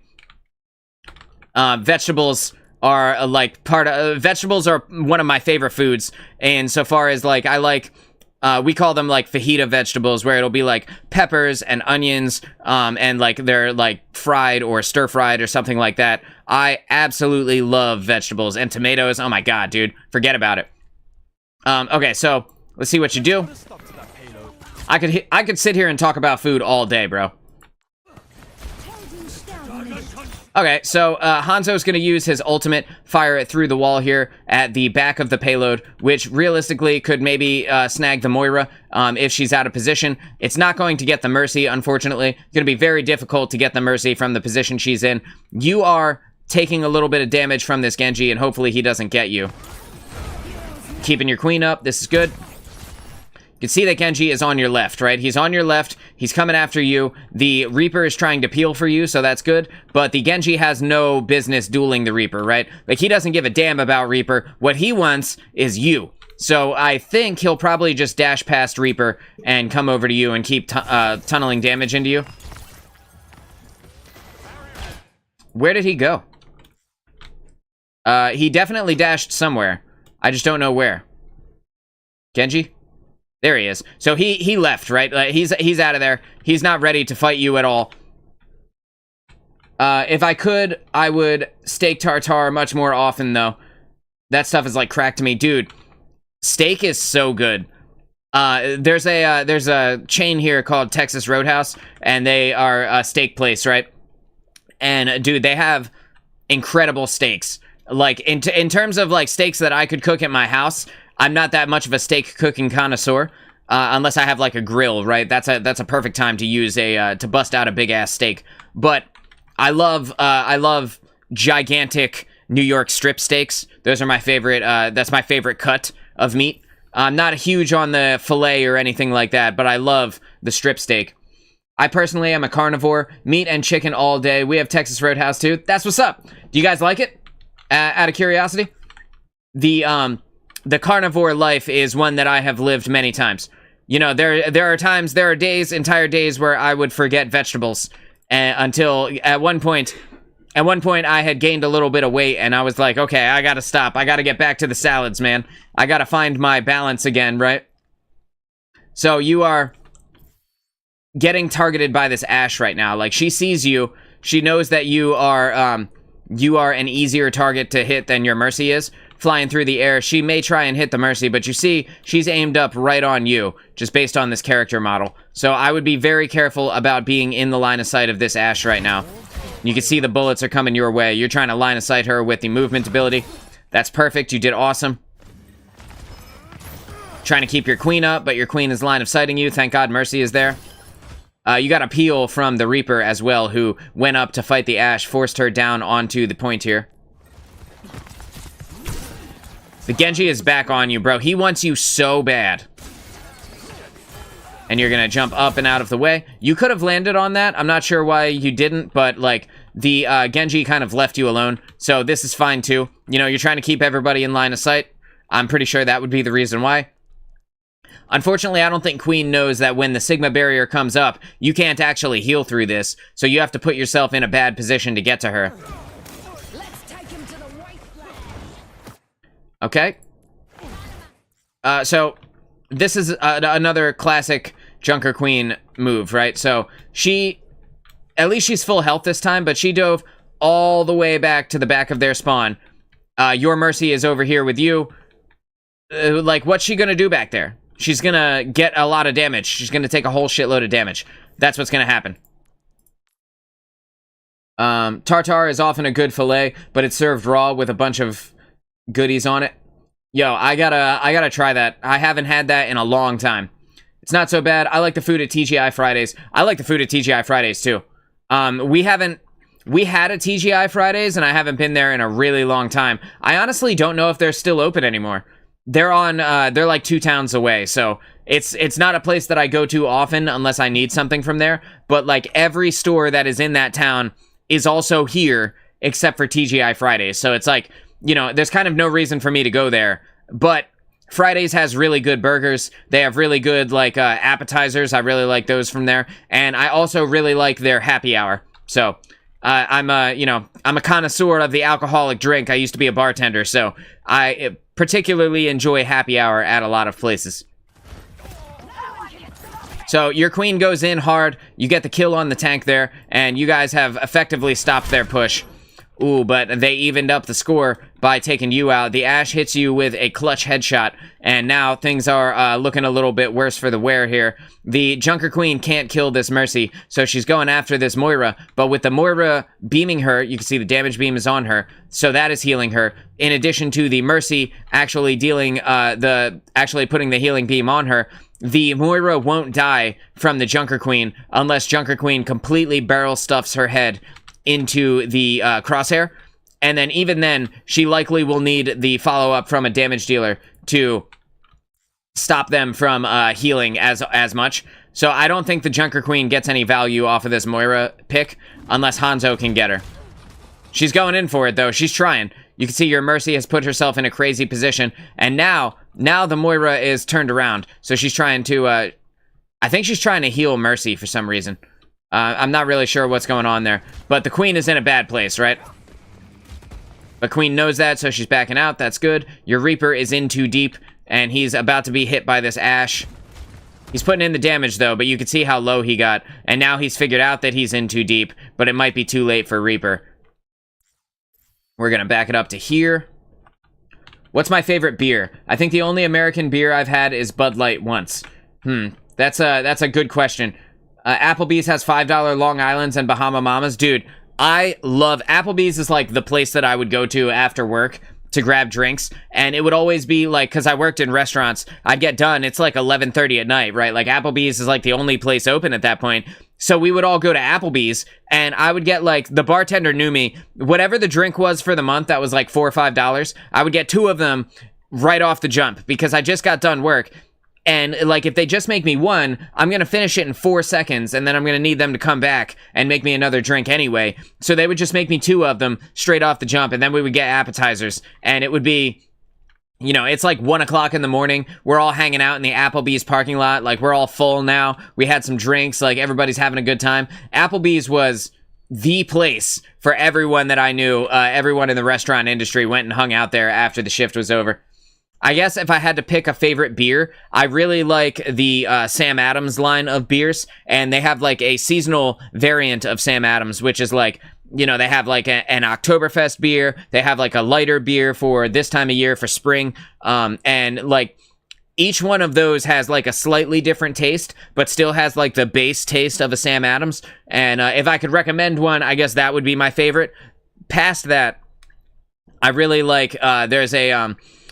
Vegetables are like vegetables are one of my favorite foods, and so far as like I like, we call them like fajita vegetables, where it'll be like peppers and onions, and like they're like fried or stir fried or something like that. I absolutely love vegetables and tomatoes. Oh my god, dude, forget about it. Okay, so let's see what you do. I could sit here and talk about food all day, bro. Okay, so Hanzo's going to use his ultimate, fire it through the wall here at the back of the payload, which realistically could maybe snag the Moira if she's out of position. It's not going to get the Mercy, unfortunately. It's going to be very difficult to get the Mercy from the position she's in. You are taking a little bit of damage from this Genji, and hopefully he doesn't get you. Keeping your queen up. This is good. You can see that Genji is on your left, right? He's on your left. He's coming after you. The Reaper is trying to peel for you, so that's good. But the Genji has no business dueling the Reaper, right? Like, he doesn't give a damn about Reaper. What he wants is you. So I think he'll probably just dash past Reaper and come over to you and keep tunneling damage into you. Where did he go? He definitely dashed somewhere. I just don't know where. Genji? There he is. So he left, right? Like, he's out of there. He's not ready to fight you at all. If I could, I would steak tartare much more often, though. That stuff is like crack to me. Dude, steak is so good. There's a chain here called Texas Roadhouse, and they are a steak place, right? And, dude, they have incredible steaks. Like, in terms of, like, steaks that I could cook at my house, I'm not that much of a steak cooking connoisseur, unless I have like a grill, right? That's a perfect time to use to bust out a big ass steak. But I love gigantic New York strip steaks. Those are my favorite. That's my favorite cut of meat. I'm not huge on the fillet or anything like that, but I love the strip steak. I personally am a carnivore, meat and chicken all day. We have Texas Roadhouse too. That's what's up. Do you guys like it? Out of curiosity, the carnivore life is one that I have lived many times. You know, there are days, entire days, where I would forget vegetables until at one point I had gained a little bit of weight, and I was like, okay, I gotta stop. I gotta get back to the salads, man. I gotta find my balance again, right? So you are getting targeted by this Ashe right now. Like, she sees you. She knows that you are an easier target to hit than your Mercy is. Flying through the air, she may try and hit the Mercy, but you see, she's aimed up right on you, just based on this character model. So I would be very careful about being in the line of sight of this Ashe right now. You can see the bullets are coming your way. You're trying to line of sight her with the movement ability. That's perfect. You did awesome. Trying to keep your queen up, but your queen is line of sighting you. Thank God Mercy is there. You got a peel from the Reaper as well, who went up to fight the Ashe, forced her down onto the point here. The Genji is back on you, bro. He wants you so bad. And you're gonna jump up and out of the way. You could have landed on that. I'm not sure why you didn't, but, like, the Genji kind of left you alone. So this is fine, too. You know, you're trying to keep everybody in line of sight. I'm pretty sure that would be the reason why. Unfortunately, I don't think Queen knows that when the Sigma barrier comes up, you can't actually heal through this. So you have to put yourself in a bad position to get to her. Okay. So this is another classic Junker Queen move, right? So at least she's full health this time, but she dove all the way back to the back of their spawn. Your Mercy is over here with you. Like, what's she gonna do back there? She's gonna get a lot of damage. She's gonna take a whole shitload of damage. That's what's gonna happen. Tartare is often a good fillet, but it's served raw with a bunch of goodies on it. Yo, I gotta try that. I haven't had that in a long time. It's not so bad. I like the food at TGI Fridays. I like the food at TGI Fridays too. We had a TGI Fridays, and I haven't been there in a really long time. I honestly don't know if they're still open anymore. They're like 2 towns away, so it's not a place that I go to often unless I need something from there. But, like, every store that is in that town is also here except for TGI Fridays. So it's like, you know, there's kind of no reason for me to go there. But Fridays has really good burgers. They have really good, like, appetizers. I really like those from there. And I also really like their happy hour. So I'm a connoisseur of the alcoholic drink. I used to be a bartender, so I particularly enjoy happy hour at a lot of places. So your queen goes in hard. You get the kill on the tank there, and you guys have effectively stopped their push. Ooh, but they evened up the score by taking you out. The Ashe hits you with a clutch headshot, and now things are looking a little bit worse for the wear here. The Junker Queen can't kill this Mercy, so she's going after this Moira, but with the Moira beaming her, you can see the damage beam is on her, so that is healing her, in addition to the Mercy actually dealing actually putting the healing beam on her. The Moira won't die from the Junker Queen unless Junker Queen completely barrel stuffs her head into the crosshair, and then even then she likely will need the follow-up from a damage dealer to stop them from healing as much. So I don't think the Junker Queen gets any value off of this Moira pick unless Hanzo can get her. She's going in for it though. She's trying. You can see your Mercy has put herself in a crazy position, and now the Moira is turned around, so she's trying to I think she's trying to heal Mercy for some reason. I'm not really sure what's going on there, but the Queen is in a bad place, right? But Queen knows that, so she's backing out. That's good. Your Reaper is in too deep, and he's about to be hit by this Ashe. He's putting in the damage, though, but you can see how low he got, and now he's figured out that he's in too deep, but it might be too late for Reaper. We're gonna back it up to here. What's my favorite beer? I think the only American beer I've had is Bud Light once. That's a good question. Applebee's has $5 Long Islands and Bahama Mamas. Dude, I love Applebee's. Is like the place that I would go to after work to grab drinks, and it would always be like, because I worked in restaurants, I'd get done, it's like 11:30 at night, right? Like Applebee's is like the only place open at that point, so we would all go to Applebee's, and I would get like, the bartender knew me, whatever the drink was for the month that was like $4 or $5, I would get 2 of them right off the jump, because I just got done work. And, like, if they just make me one, I'm going to finish it in 4 seconds, and then I'm going to need them to come back and make me another drink anyway. So they would just make me 2 of them straight off the jump, and then we would get appetizers. And it would be, you know, it's like 1 o'clock in the morning. We're all hanging out in the Applebee's parking lot. Like, we're all full now. We had some drinks. Like, everybody's having a good time. Applebee's was the place for everyone that I knew. Everyone in the restaurant industry went and hung out there after the shift was over. I guess if I had to pick a favorite beer, I really like the Sam Adams line of beers, and they have like a seasonal variant of Sam Adams, which is like, you know, they have like an Oktoberfest beer, they have like a lighter beer for this time of year for spring, and like each one of those has like a slightly different taste, but still has like the base taste of a Sam Adams, and if I could recommend one, I guess that would be my favorite. Past that, I really like,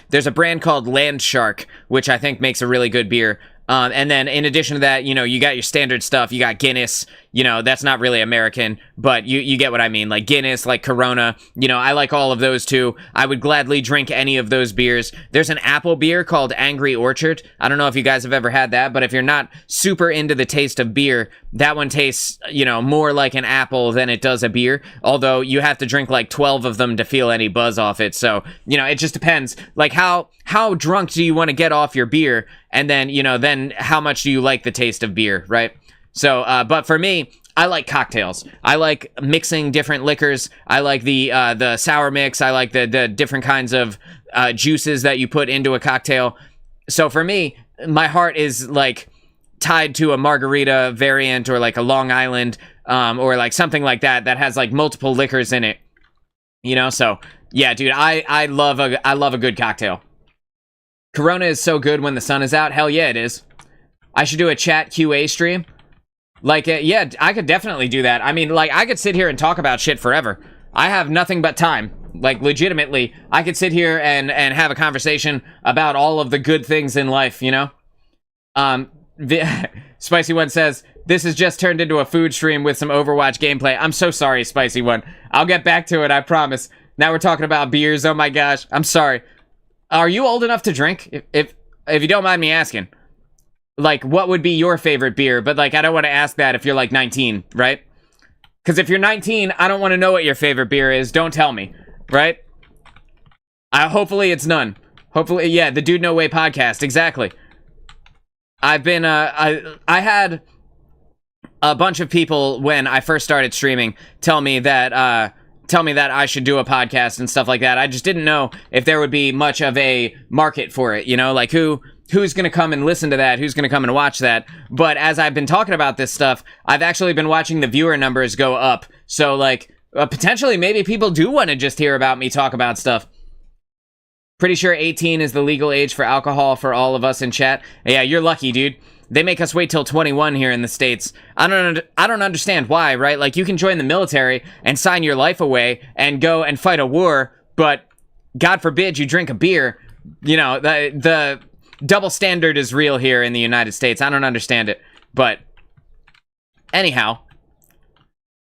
there's a brand called Land Shark, which I think makes a really good beer. And then in addition to that, you know, you got your standard stuff. You got Guinness, you know, that's not really American, but you get what I mean. Like Guinness, like Corona, you know, I like all of those too. I would gladly drink any of those beers. There's an apple beer called Angry Orchard. I don't know if you guys have ever had that, but if you're not super into the taste of beer, that one tastes, you know, more like an apple than it does a beer. Although you have to drink like 12 of them to feel any buzz off it. So, you know, it just depends. Like how drunk do you want to get off your beer? And then, you know, then how much do you like the taste of beer, right? So, but for me, I like cocktails. I like mixing different liquors. I like the sour mix. I like the different kinds of juices that you put into a cocktail. So for me, my heart is like tied to a margarita variant or like a Long Island or like something like that has like multiple liquors in it. You know, so yeah, dude, I love a good cocktail. Corona is so good when the sun is out. Hell yeah, it is. I should do a chat QA stream. Like, yeah, I could definitely do that. I mean, like, I could sit here and talk about shit forever. I have nothing but time. Like, legitimately, I could sit here and have a conversation about all of the good things in life, you know? Spicy One says, this has just turned into a food stream with some Overwatch gameplay. I'm so sorry, Spicy One. I'll get back to it, I promise. Now we're talking about beers. Oh my gosh. I'm sorry. Are you old enough to drink? If you don't mind me asking. Like, what would be your favorite beer? But, like, I don't want to ask that if you're, like, 19, right? Because if you're 19, I don't want to know what your favorite beer is. Don't tell me, right? Hopefully it's none. Hopefully, yeah, the DudeNoWay podcast, exactly. I've been, I had a bunch of people when I first started streaming tell me that I should do a podcast and stuff like that. I just didn't know if there would be much of a market for it, you know? Like, who's going to come and listen to that? Who's going to come and watch that? But as I've been talking about this stuff, I've actually been watching the viewer numbers go up. So, like, Potentially, maybe people do want to just hear about me talk about stuff. Pretty sure 18 is the legal age for alcohol for all of us in chat. Yeah, you're lucky, dude. They make us wait till 21 here in the States. I don't understand why, right? Like, you can join the military and sign your life away and go and fight a war, but God forbid you drink a beer. You know, the double standard is real here in the United States. I don't understand it. But anyhow,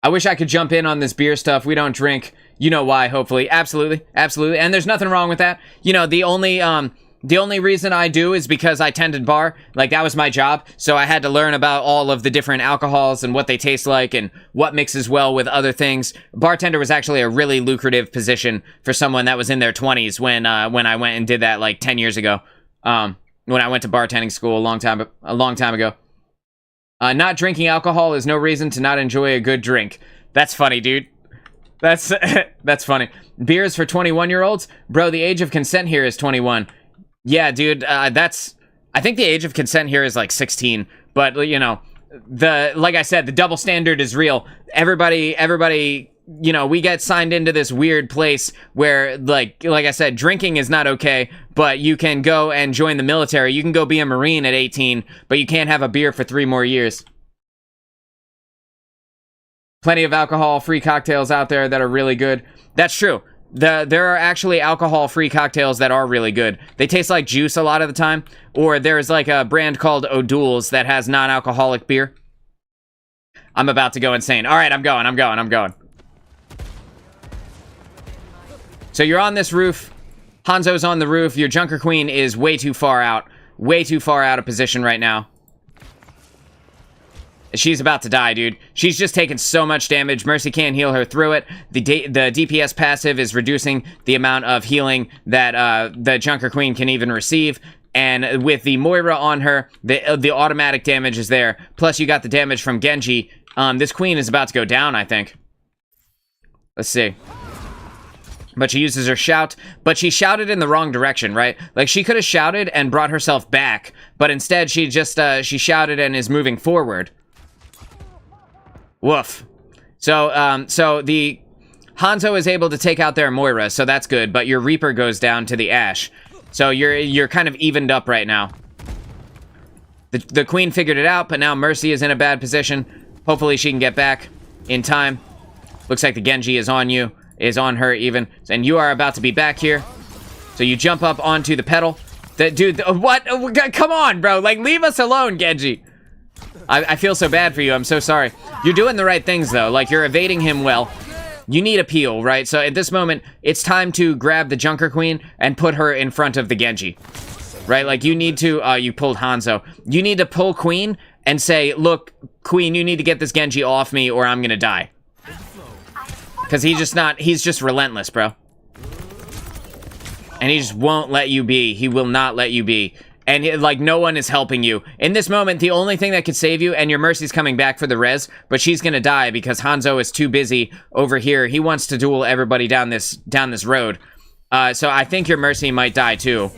I wish I could jump in on this beer stuff. We don't drink. You know why, hopefully. Absolutely. Absolutely. And there's nothing wrong with that. You know, the only reason I do is because I tended bar. Like, that was my job. So I had to learn about all of the different alcohols and what they taste like and what mixes well with other things. Bartender was actually a really lucrative position for someone that was in their 20s when I went and did that like 10 years ago. When I went to bartending school a long time ago. Not drinking alcohol is no reason to not enjoy a good drink. That's funny, dude. That's funny. Beers for 21-year-olds? Bro, the age of consent here is 21. Yeah, dude, I think the age of consent here is like 16, but you know, like I said, the double standard is real. Everybody, you know, we get signed into this weird place where like I said, drinking is not okay, but you can go and join the military. You can go be a Marine at 18, but you can't have a beer for 3 more years. Plenty of alcohol-free cocktails out there that are really good. That's true. There are actually alcohol-free cocktails that are really good. They taste like juice a lot of the time. Or there's like a brand called O'Doul's that has non-alcoholic beer. I'm about to go insane. All right, I'm going. So you're on this roof. Hanzo's on the roof. Your Junker Queen is way too far out. Way too far out of position right now. She's about to die, dude. She's just taken so much damage. Mercy can't heal her through it. The DPS passive is reducing the amount of healing that the Junker Queen can even receive. And with the Moira on her, the automatic damage is there. Plus, you got the damage from Genji. This Queen is about to go down, I think. Let's see. But she uses her shout. But she shouted in the wrong direction, right? Like, she could have shouted and brought herself back. But instead, she just, she shouted and is moving forward. Woof. So the Hanzo is able to take out their Moira, so that's good, but your Reaper goes down to the Ashe. So you're kind of evened up right now. The Queen figured it out, but now Mercy is in a bad position. Hopefully she can get back in time. Looks like the Genji is on you, is on her even, and you are about to be back here. So you jump up onto the pedal. What? Come on, bro, like, leave us alone, Genji. I feel so bad for you. I'm so sorry. You're doing the right things, though. Like, you're evading him well. You need a peel, right? So at this moment, it's time to grab the Junker Queen and put her in front of the Genji. Right? Like, you need to... you pulled Hanzo. You need to pull Queen and say, look, Queen, you need to get this Genji off me or I'm gonna die. Because he's just relentless, bro. And he just won't let you be. He will not let you be. And, like, no one is helping you. In this moment, the only thing that could save you, and your Mercy's coming back for the res, but she's gonna die because Hanzo is too busy over here. He wants to duel everybody down this road. So I think your Mercy might die, too.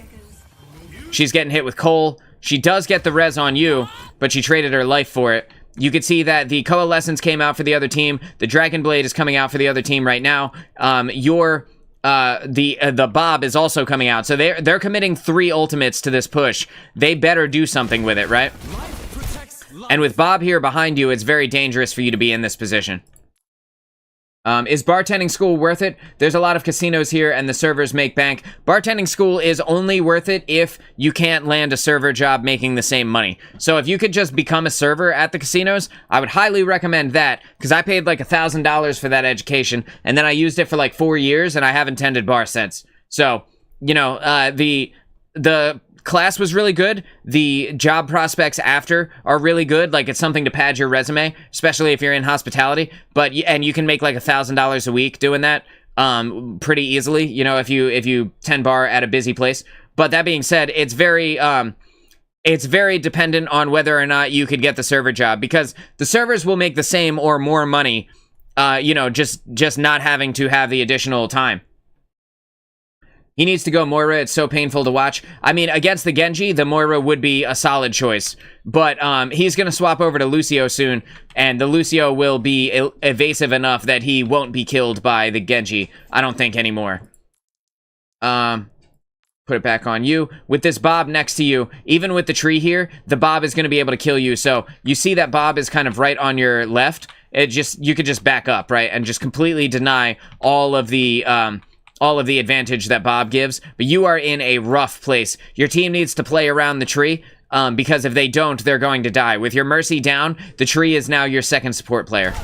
She's getting hit with Cole. She does get the res on you, but she traded her life for it. You could see that the Coalescence came out for the other team. The Dragon Blade is coming out for the other team right now. The Bob is also coming out. So they're committing 3 ultimates to this push. They better do something with it, right? And with Bob here behind you, it's very dangerous for you to be in this position. Is bartending school worth it? There's a lot of casinos here and the servers make bank. Bartending school is only worth it if you can't land a server job making the same money. So if you could just become a server at the casinos, I would highly recommend that, because I paid like $1,000 for that education, and then I used it for like 4 years, and I haven't tended bar since. So, you know, the class was really good. The job prospects after are really good. Like, it's something to pad your resume, especially if you're in hospitality. And you can make like $1,000 a week doing that pretty easily, you know, if you tend bar at a busy place. But that being said, it's very dependent on whether or not you could get the server job, because the servers will make the same or more money, you know, just not having to have the additional time. He needs to go Moira. It's so painful to watch. I mean, against the Genji, the Moira would be a solid choice. But he's going to swap over to Lucio soon, and the Lucio will be evasive enough that he won't be killed by the Genji, I don't think, anymore. Put it back on you. With this Bob next to you, even with the tree here, the Bob is going to be able to kill you. So you see that Bob is kind of right on your left. You could just back up, right? And just completely deny all of the advantage that Bob gives, but you are in a rough place. Your team needs to play around the tree, because if they don't, they're going to die. With your Mercy down, the tree is now your second support player.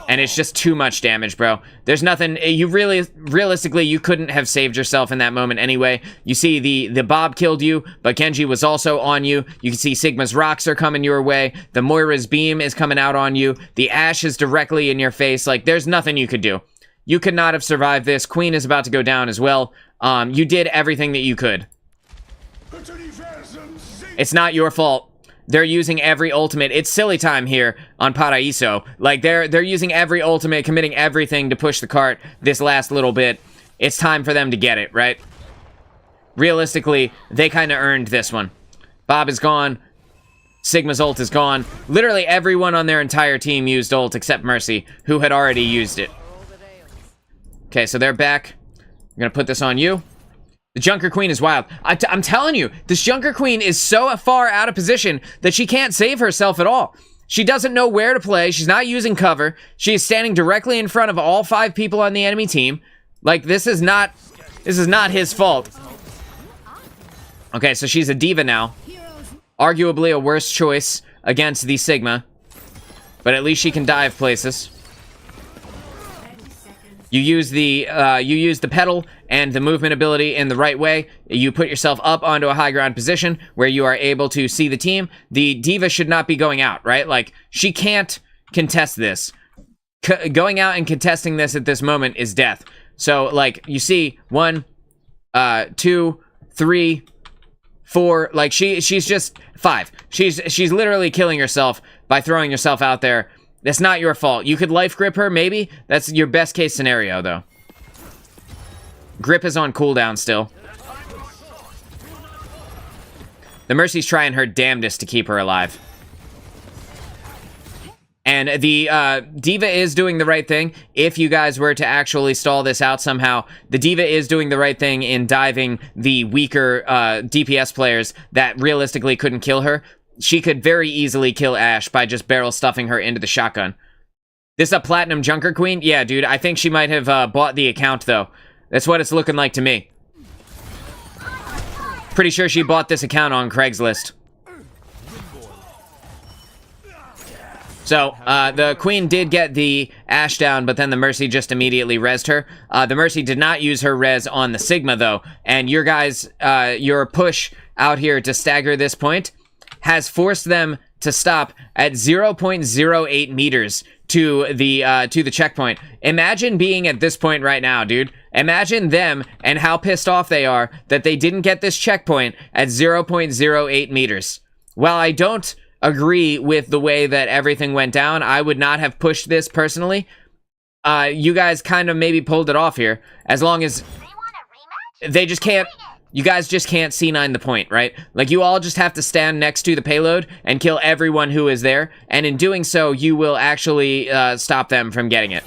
And it's just too much damage, bro. There's nothing, realistically, you couldn't have saved yourself in that moment anyway. You see the Bob killed you, but Genji was also on you. You can see Sigma's rocks are coming your way. The Moira's beam is coming out on you. The Ashe is directly in your face. Like, there's nothing you could do. You could not have survived this. Queen is about to go down as well. You did everything that you could. It's not your fault. They're using every ultimate. It's silly time here on Paraíso. Like, they're using every ultimate, committing everything to push the cart this last little bit. It's time for them to get it, right? Realistically, they kind of earned this one. Bob is gone. Sigma's ult is gone. Literally everyone on their entire team used ult except Mercy, who had already used it. Okay, so they're back. I'm gonna put this on you. The Junker Queen is wild. I'm telling you, this Junker Queen is so far out of position that she can't save herself at all. She doesn't know where to play. She's not using cover. She is standing directly in front of all 5 people on the enemy team. Like, this is not his fault. Okay, so she's a diva now. Arguably a worse choice against the Sigma. But at least she can dive places. You use the pedal and the movement ability in the right way. You put yourself up onto a high ground position where you are able to see the team. The diva should not be going out, right? Like, she can't contest this. Going out and contesting this at this moment is death. So, like, you see 1, 2, 3, 4. Like, she's just 5. She's literally killing herself by throwing herself out there. That's not your fault. You could life grip her, maybe. That's your best case scenario, though. Grip is on cooldown still. The Mercy's trying her damnedest to keep her alive. And the Diva is doing the right thing. If you guys were to actually stall this out somehow, the Diva is doing the right thing in diving the weaker DPS players that realistically couldn't kill her. She could very easily kill Ashe by just barrel stuffing her into the shotgun. This a Platinum Junker Queen? Yeah, dude, I think she might have bought the account, though. That's what it's looking like to me. Pretty sure she bought this account on Craigslist. So, the Queen did get the Ashe down, but then the Mercy just immediately rezzed her. The Mercy did not use her res on the Sigma, though. And your guys, your push out here to stagger this point has forced them to stop at 0.08 meters to the checkpoint. Imagine being at this point right now, dude. Imagine them and how pissed off they are that they didn't get this checkpoint at 0.08 meters. While I don't agree with the way that everything went down, I would not have pushed this personally. You guys kind of maybe pulled it off here. As long as they just can't, you guys just can't C9 the point, right? Like, you all just have to stand next to the payload and kill everyone who is there. And in doing so, you will actually stop them from getting it.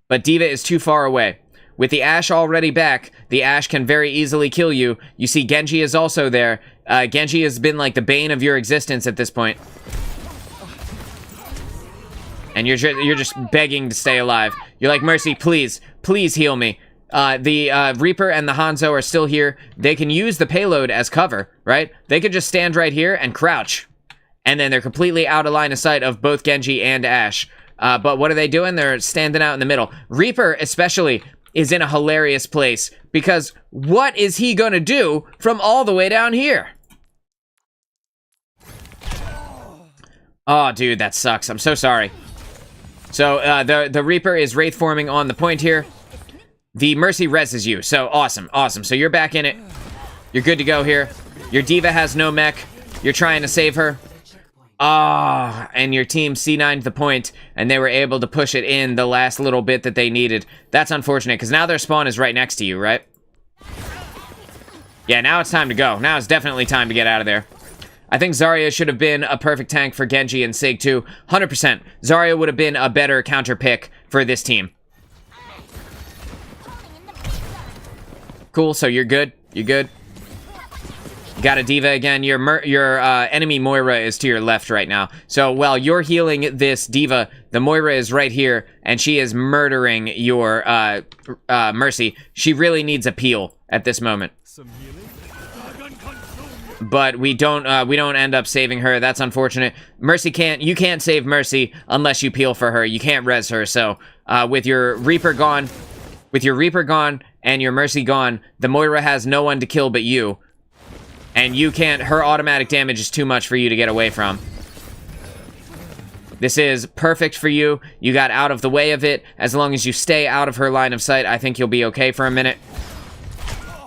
But Diva is too far away. With the Ashe already back, the Ashe can very easily kill you. You see Genji is also there. Genji has been like the bane of your existence at this point. And you're just begging to stay alive. You're like, Mercy, please, please heal me. The Reaper and the Hanzo are still here. They can use the payload as cover, right? They could just stand right here and crouch. And then they're completely out of line of sight of both Genji and Ashe. But what are they doing? They're standing out in the middle. Reaper, especially, is in a hilarious place. Because what is he gonna do from all the way down here? Oh, dude, that sucks. I'm so sorry. So, the Reaper is Wraith forming on the point here. The Mercy reses you, so awesome, awesome. So you're back in it. You're good to go here. Your Diva has no mech. You're trying to save her. Ah, and your team C9'd the point, and they were able to push it in the last little bit that they needed. That's unfortunate, because now their spawn is right next to you, right? Yeah, now it's time to go. Now it's definitely time to get out of there. I think Zarya should have been a perfect tank for Genji and Sig too. 100%. Zarya would have been a better counter pick for this team. Cool, so you're good. You're good. Got a diva again. Your enemy Moira is to your left right now. So while you're healing this diva, the Moira is right here, and she is murdering your Mercy. She really needs a peel at this moment. But we don't end up saving her. That's unfortunate. You can't save Mercy unless you peel for her. You can't res her. So with your Reaper gone, and your Mercy gone, the Moira has no one to kill but you. And you can't, her automatic damage is too much for you to get away from. This is perfect for you. You got out of the way of it. As long as you stay out of her line of sight, I think you'll be okay for a minute.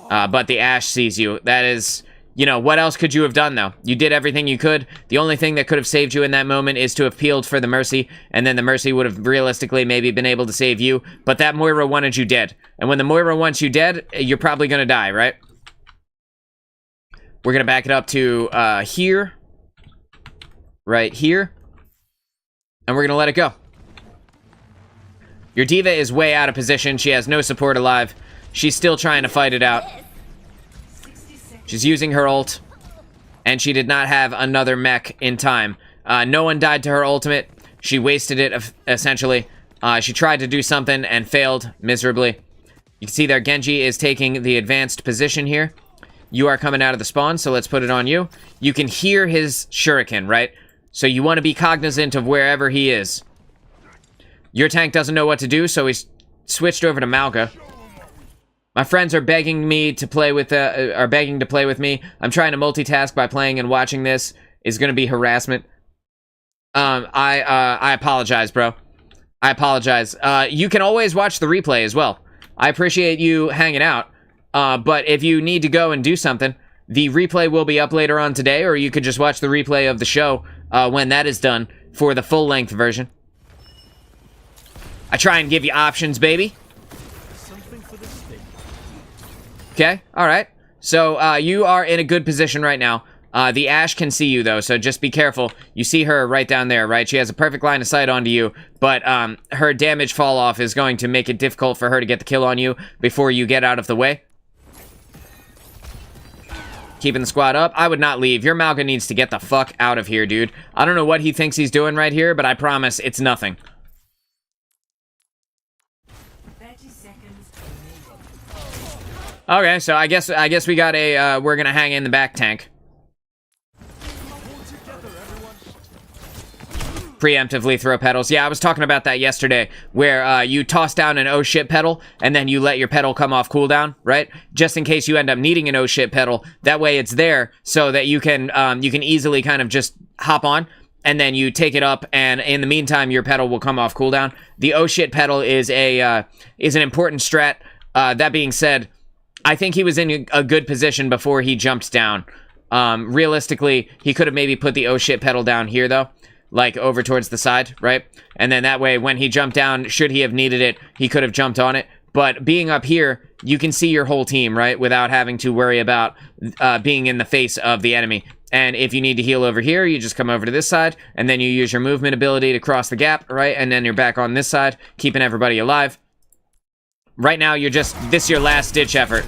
But the Ashe sees you. That is, you know, what else could you have done, though? You did everything you could. The only thing that could have saved you in that moment is to have peeled for the Mercy, and then the Mercy would have realistically maybe been able to save you. But that Moira wanted you dead. And when the Moira wants you dead, you're probably gonna die, right? We're gonna back it up to here. Right here. And we're gonna let it go. Your diva is way out of position. She has no support alive. She's still trying to fight it out. She's using her ult. And she did not have another mech in time. No one died to her ultimate. She wasted it, essentially. She tried to do something and failed miserably. You can see there Genji is taking the advanced position here. You are coming out of the spawn, so let's put it on you. You can hear his shuriken, right? So you want to be cognizant of wherever he is. Your tank doesn't know what to do, so he's switched over to Malga. My friends are begging me to play with, begging to play with me. I'm trying to multitask by playing and watching this. Is going to be harassment. I apologize, bro. I apologize. You can always watch the replay as well. I appreciate you hanging out. But if you need to go and do something, the replay will be up later on today, or you could just watch the replay of the show when that is done for the full-length version. I try and give you options, baby. Okay, alright. So, you are in a good position right now. The Ashe can see you, though, so just be careful. You see her right down there, right? She has a perfect line of sight onto you, but her damage fall-off is going to make it difficult for her to get the kill on you before you get out of the way. Keeping the squad up. I would not leave. Your Malga needs to get the fuck out of here, dude. I don't know what he thinks he's doing right here, but I promise it's nothing. 30 seconds. Okay, so I guess we got a, we're gonna hang in the back tank. Preemptively throw pedals. Yeah, I was talking about that yesterday, where you toss down an oh shit pedal, and then you let your pedal come off cooldown, right? Just in case you end up needing an oh shit pedal. That way it's there, so that you can easily kind of just hop on, and then you take it up, and in the meantime, your pedal will come off cooldown. The oh shit pedal is an important strat. That being said, I think he was in a good position before he jumped down. Realistically, he could have maybe put the oh shit pedal down here, though. Like, over towards the side, right? And then that way, when he jumped down, should he have needed it, he could have jumped on it. But being up here, you can see your whole team, right? Without having to worry about being in the face of the enemy. And if you need to heal over here, you just come over to this side, and then you use your movement ability to cross the gap, right? And then you're back on this side, keeping everybody alive. Right now, this is your last-ditch effort.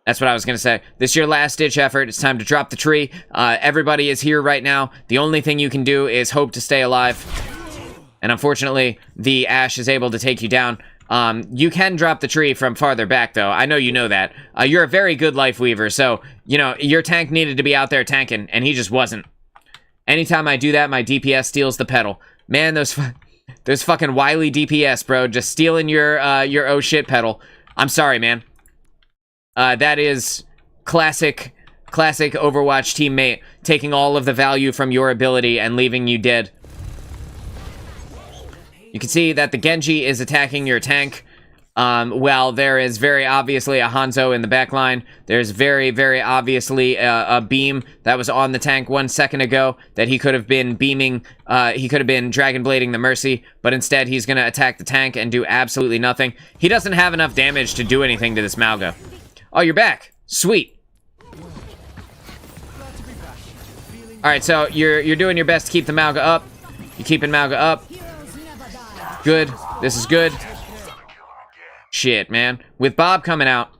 That's what I was going to say. This is your last-ditch effort. It's time to drop the tree. Everybody is here right now. The only thing you can do is hope to stay alive. And unfortunately, the Ashe is able to take you down. You can drop the tree from farther back, though. I know you know that. You're a very good Life Weaver, so, you know, your tank needed to be out there tanking, and he just wasn't. Anytime I do that, my DPS steals the pedal. Man, those fucking wily DPS, bro, just stealing your oh shit pedal. I'm sorry, man. That is classic Overwatch teammate, taking all of the value from your ability and leaving you dead. You can see that the Genji is attacking your tank. Well, there is very obviously a Hanzo in the back line. There's very, very obviously a beam that was on the tank 1 second ago that he could have been beaming. He could have been Dragon Blading the Mercy, but instead he's going to attack the tank and do absolutely nothing. He doesn't have enough damage to do anything to this Malga. Oh, you're back. Sweet. All right, so you're doing your best to keep the Malga up. You're keeping Malga up. Good. This is good. Shit, man. With Bob coming out,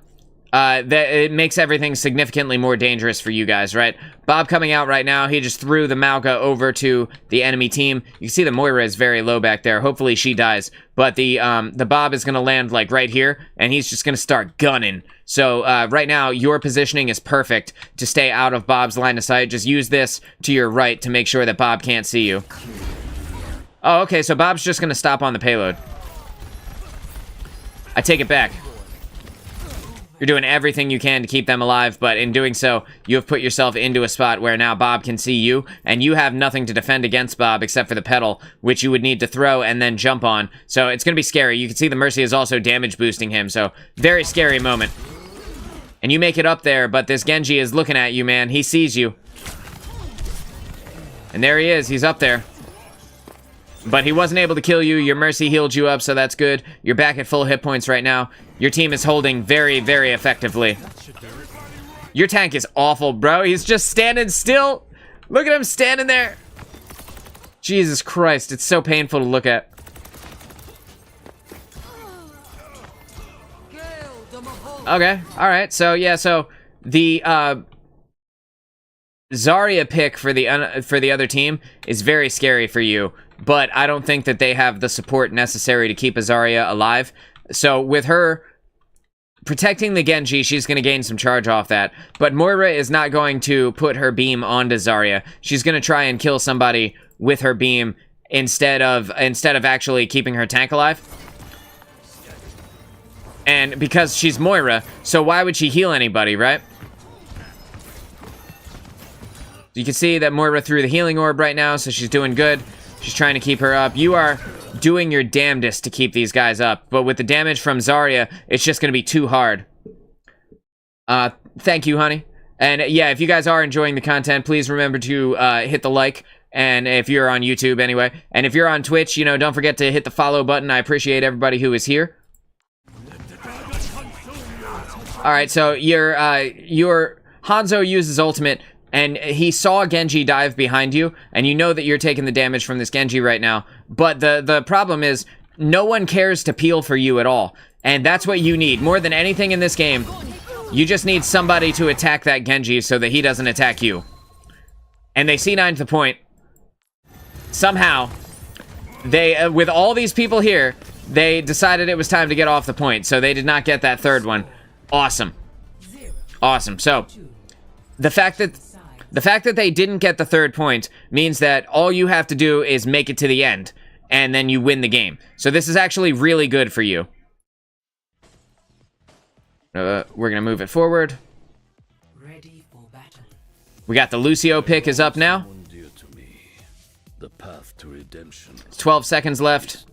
it makes everything significantly more dangerous for you guys, right? Bob coming out right now, he just threw the Malga over to the enemy team. You can see the Moira is very low back there. Hopefully she dies. But the Bob is going to land, like, right here, and he's just going to start gunning. So, right now, your positioning is perfect to stay out of Bob's line of sight. Just use this to your right to make sure that Bob can't see you. Oh, okay, so Bob's just going to stop on the payload. I take it back. You're doing everything you can to keep them alive, but in doing so, you have put yourself into a spot where now Bob can see you, and you have nothing to defend against Bob except for the pedal, which you would need to throw and then jump on. So it's going to be scary. You can see the Mercy is also damage boosting him, so very scary moment. And you make it up there, but this Genji is looking at you, man. He sees you. And there he is. He's up there. But he wasn't able to kill you. Your Mercy healed you up, so that's good. You're back at full hit points right now. Your team is holding very, very effectively. Your tank is awful, bro. He's just standing still. Look at him standing there. Jesus Christ, it's so painful to look at. Okay, alright. So, yeah, so the Zarya pick for the other team is very scary for you. But I don't think that they have the support necessary to keep a Zarya alive. So with her protecting the Genji, she's going to gain some charge off that. But Moira is not going to put her beam onto Zarya. She's going to try and kill somebody with her beam instead of actually keeping her tank alive. And because she's Moira, so why would she heal anybody, right? You can see that Moira threw the healing orb right now, so she's doing good. She's trying to keep her up. You are doing your damnedest to keep these guys up. But with the damage from Zarya, it's just going to be too hard. Thank you, honey. And yeah, if you guys are enjoying the content, please remember to hit the like. And if you're on YouTube anyway. And if you're on Twitch, you know, don't forget to hit the follow button. I appreciate everybody who is here. Alright, so your Hanzo uses ultimate. And he saw Genji dive behind you, and you know that you're taking the damage from this Genji right now. But the problem is, no one cares to peel for you at all. And that's what you need. More than anything in this game, you just need somebody to attack that Genji so that he doesn't attack you. And they C9'd the point. Somehow, they, with all these people here, they decided it was time to get off the point. So they did not get that third one. Awesome. Awesome. So, the fact that they didn't get the third point means that all you have to do is make it to the end, and then you win the game. So this is actually really good for you. We're going to move it forward. Ready for battle. We got the Lucio pick is up now. The path to redemption. 12 seconds left.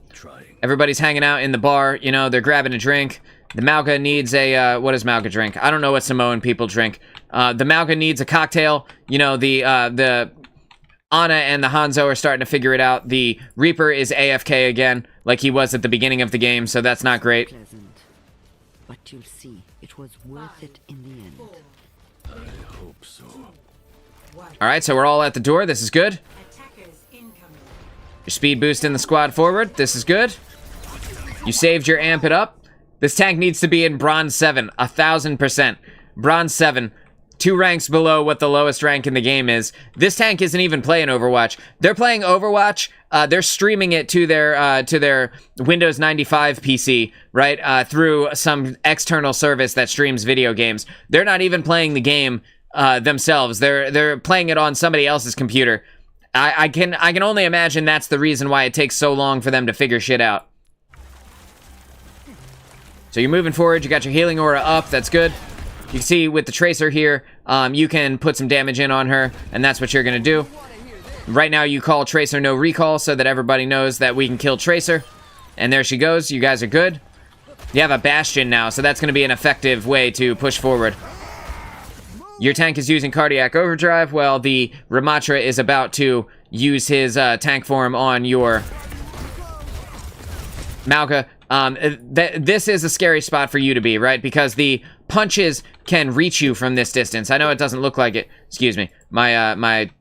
Everybody's hanging out in the bar. You know, they're grabbing a drink. The Malga needs a, what does Malga drink? I don't know what Samoan people drink. The Malga needs a cocktail. You know, the Ana and the Hanzo are starting to figure it out. The Reaper is AFK again, like he was at the beginning of the game, so that's not great. But you'll see, it was worth it in the end. I hope so. Alright, so we're all at the door. This is good. Attackers incoming. Your speed boost in the squad forward. This is good. You saved your amp it up. This tank needs to be in Bronze 7, 1000%. Bronze 7, 2 ranks below what the lowest rank in the game is. This tank isn't even playing Overwatch. They're playing Overwatch. They're streaming it to their Windows 95 PC, right? Through some external service that streams video games. They're not even playing the game themselves. They're playing it on somebody else's computer. I can only imagine that's the reason why it takes so long for them to figure shit out. So you're moving forward, you got your healing aura up, that's good. You can see with the Tracer here, you can put some damage in on her, and that's what you're gonna do. Right now you call Tracer no recall so that everybody knows that we can kill Tracer. And there she goes, you guys are good. You have a Bastion now, so that's going to be an effective way to push forward. Your tank is using Cardiac Overdrive, while the Ramatra is about to use his tank form on your Malga. This is a scary spot for you to be, right? Because the punches can reach you from this distance. I know it doesn't look like it. Excuse me. My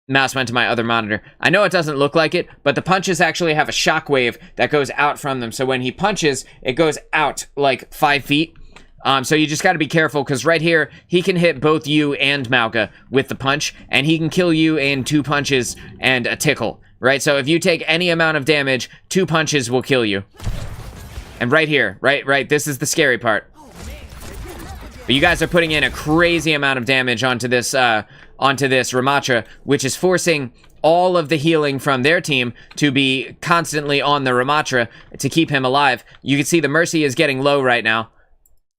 mouse went to my other monitor. I know it doesn't look like it, but the punches actually have a shockwave that goes out from them. So when he punches, it goes out like 5 feet. So you just got to be careful, because right here, he can hit both you and Malga with the punch, and he can kill you in 2 punches and a tickle, right? So if you take any amount of damage, 2 punches will kill you. And right here, right, this is the scary part. But you guys are putting in a crazy amount of damage onto this Ramatra, which is forcing all of the healing from their team to be constantly on the Ramatra to keep him alive. You can see the Mercy is getting low right now.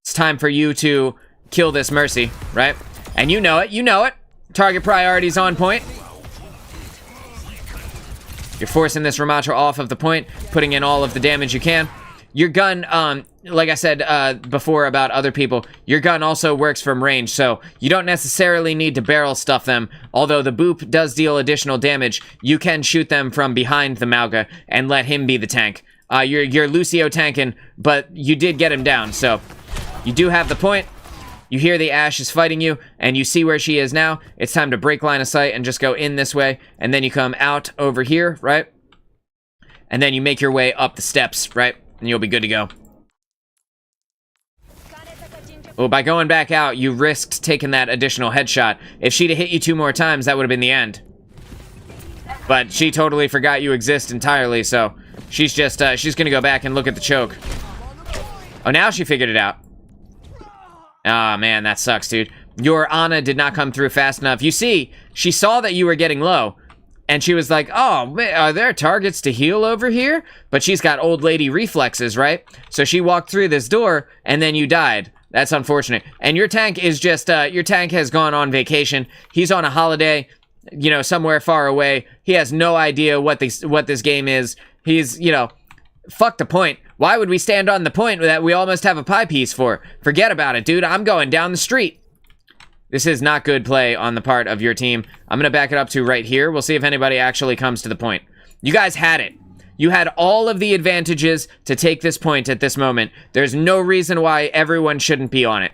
It's time for you to kill this Mercy, right? And you know it. Target priority's on point. You're forcing this Ramatra off of the point, putting in all of the damage you can. Your gun, like I said before about other people, your gun also works from range, so you don't necessarily need to barrel stuff them. Although the boop does deal additional damage, you can shoot them from behind the Malga and let him be the tank. You're Lucio tanking, but you did get him down, so you do have the point. You hear the Ashe is fighting you, and you see where she is now. It's time to break line of sight and just go in this way, and then you come out over here, right? And then you make your way up the steps, right? And you'll be good to go. Well, by going back out, you risked taking that additional headshot. If she'd have hit you 2 more times, that would have been the end. But she totally forgot you exist entirely, so she's just, she's gonna go back and look at the choke. Oh, now she figured it out. Ah, man, that sucks, dude. Your Ana did not come through fast enough. You see, she saw that you were getting low, and she was like, oh, are there targets to heal over here? But she's got old lady reflexes, right? So she walked through this door, and then you died. That's unfortunate. And your tank is just, your tank has gone on vacation. He's on a holiday, you know, somewhere far away. He has no idea what this game is. He's, you know, fuck the point. Why would we stand on the point that we almost have a pie piece for? Forget about it, dude. I'm going down the street. This is not good play on the part of your team. I'm going to back it up to right here. We'll see if anybody actually comes to the point. You guys had it. You had all of the advantages to take this point at this moment. There's no reason why everyone shouldn't be on it.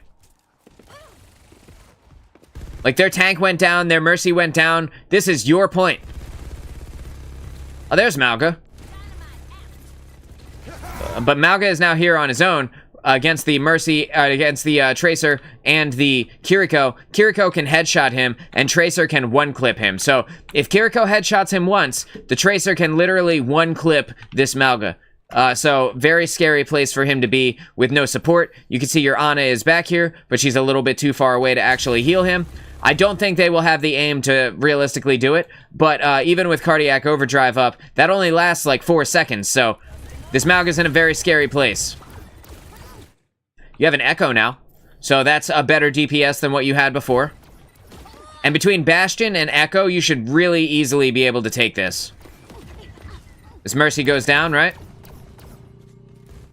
Like, their tank went down, their Mercy went down. This is your point. Oh, there's Malga. But Malga is now here on his own against the Mercy, against the Tracer and the Kiriko. Kiriko can headshot him, and Tracer can one-clip him. So if Kiriko headshots him once, the Tracer can literally one-clip this Malga. So very scary place for him to be with no support. You can see your Ana is back here, but she's a little bit too far away to actually heal him. I don't think they will have the aim to realistically do it, but even with Cardiac Overdrive up, that only lasts like 4 seconds, so this Malga's in a very scary place. You have an Echo now, so that's a better DPS than what you had before. And between Bastion and Echo, you should really easily be able to take this. This Mercy goes down, right?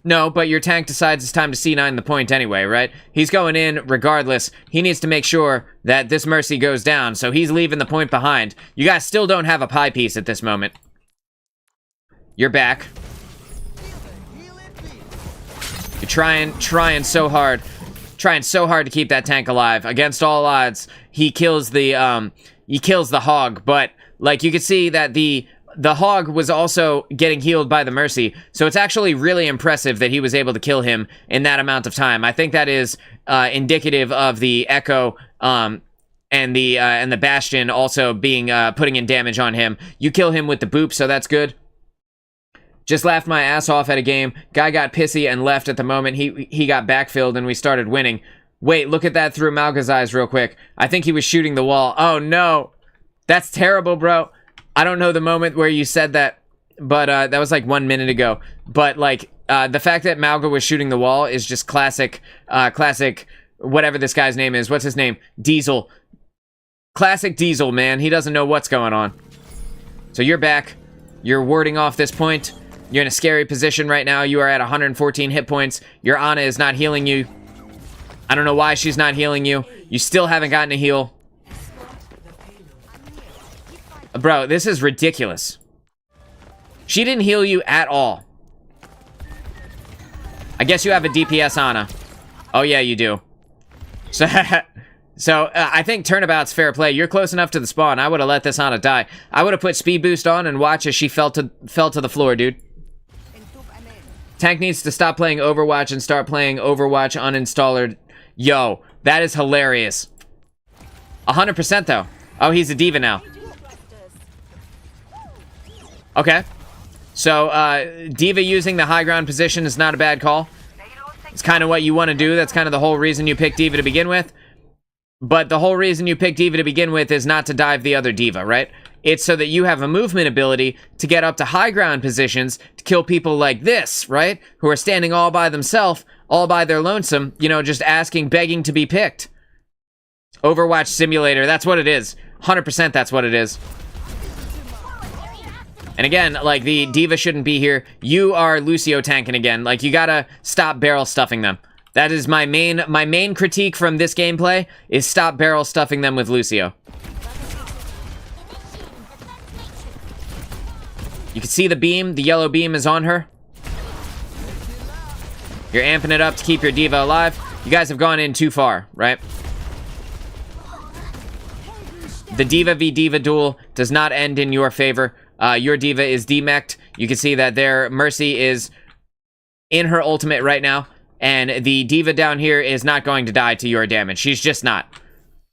No, but your tank decides it's time to C9 the point anyway, right? He's going in regardless. He needs to make sure that this Mercy goes down, so he's leaving the point behind. You guys still don't have a pie piece at this moment. You're back. You're trying so hard to keep that tank alive. Against all odds, he kills the Hog, but like you can see that the Hog was also getting healed by the Mercy, so it's actually really impressive that he was able to kill him in that amount of time. I think that is indicative of the Echo and the Bastion also being putting in damage on him. You kill him with the boop, so that's good. Just laughed my ass off at a game. Guy got pissy and left at the moment he got backfilled and we started winning. Wait, look at that through Malga's eyes real quick. I think he was shooting the wall. Oh no, that's terrible, bro. I don't know the moment where you said that, but that was like 1 minute ago. But like the fact that Malga was shooting the wall is just classic, whatever this guy's name is. What's his name? Diesel. Classic Diesel, man. He doesn't know what's going on. So you're back. You're warding off this point. You're in a scary position right now. You are at 114 hit points. Your Ana is not healing you. I don't know why she's not healing you. You still haven't gotten a heal. Bro, this is ridiculous. She didn't heal you at all. I guess you have a DPS Ana. Oh yeah, you do. So, I think turnabout's fair play. You're close enough to the spawn. I would have let this Ana die. I would have put speed boost on and watch as she fell to the floor, dude. Tank needs to stop playing Overwatch and start playing Overwatch uninstaller. Yo, that is hilarious. 100% though. Oh, he's a diva now. Okay. So, diva using the high ground position is not a bad call. It's kind of what you want to do. That's kind of the whole reason you picked diva to begin with. But the whole reason you picked diva to begin with is not to dive the other diva, right? It's so that you have a movement ability to get up to high ground positions to kill people like this, right? Who are standing all by themselves, all by their lonesome, you know, just asking, begging to be picked. Overwatch simulator, that's what it is. 100% that's what it is. And again, like, the diva shouldn't be here. You are Lucio tanking again. Like, you gotta stop barrel stuffing them. That is my main critique from this gameplay, is stop barrel stuffing them with Lucio. You can see the beam. The yellow beam is on her. You're amping it up to keep your diva alive. You guys have gone in too far, right? The diva v diva duel does not end in your favor. Your diva is demeched. You can see that their Mercy is in her ultimate right now. And the diva down here is not going to die to your damage. She's just not.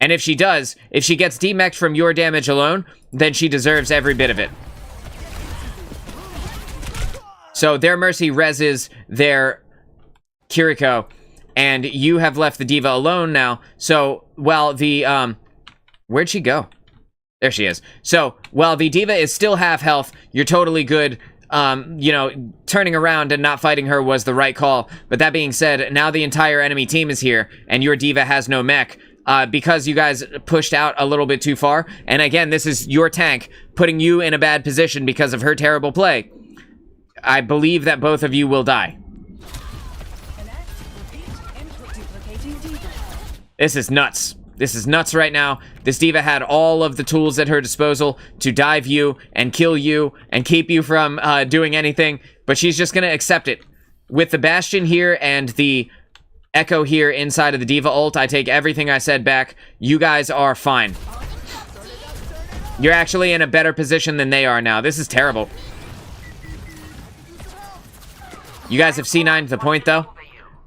And if she does, if she gets demeched from your damage alone, then she deserves every bit of it. So their Mercy reses their Kiriko, and you have left the diva alone now. So while the, where'd she go? There she is. So while the diva is still half health, you're totally good. You know, turning around and not fighting her was the right call. But that being said, now the entire enemy team is here, and your diva has no mech, because you guys pushed out a little bit too far. And again, this is your tank putting you in a bad position because of her terrible play. I believe that both of you will die. This is nuts. This is nuts right now. This diva had all of the tools at her disposal to dive you and kill you and keep you from doing anything, but she's just gonna accept it. With the Bastion here and the Echo here inside of the diva ult, I take everything I said back. You guys are fine. You're actually in a better position than they are now. This is terrible. You guys have C9'd the point though.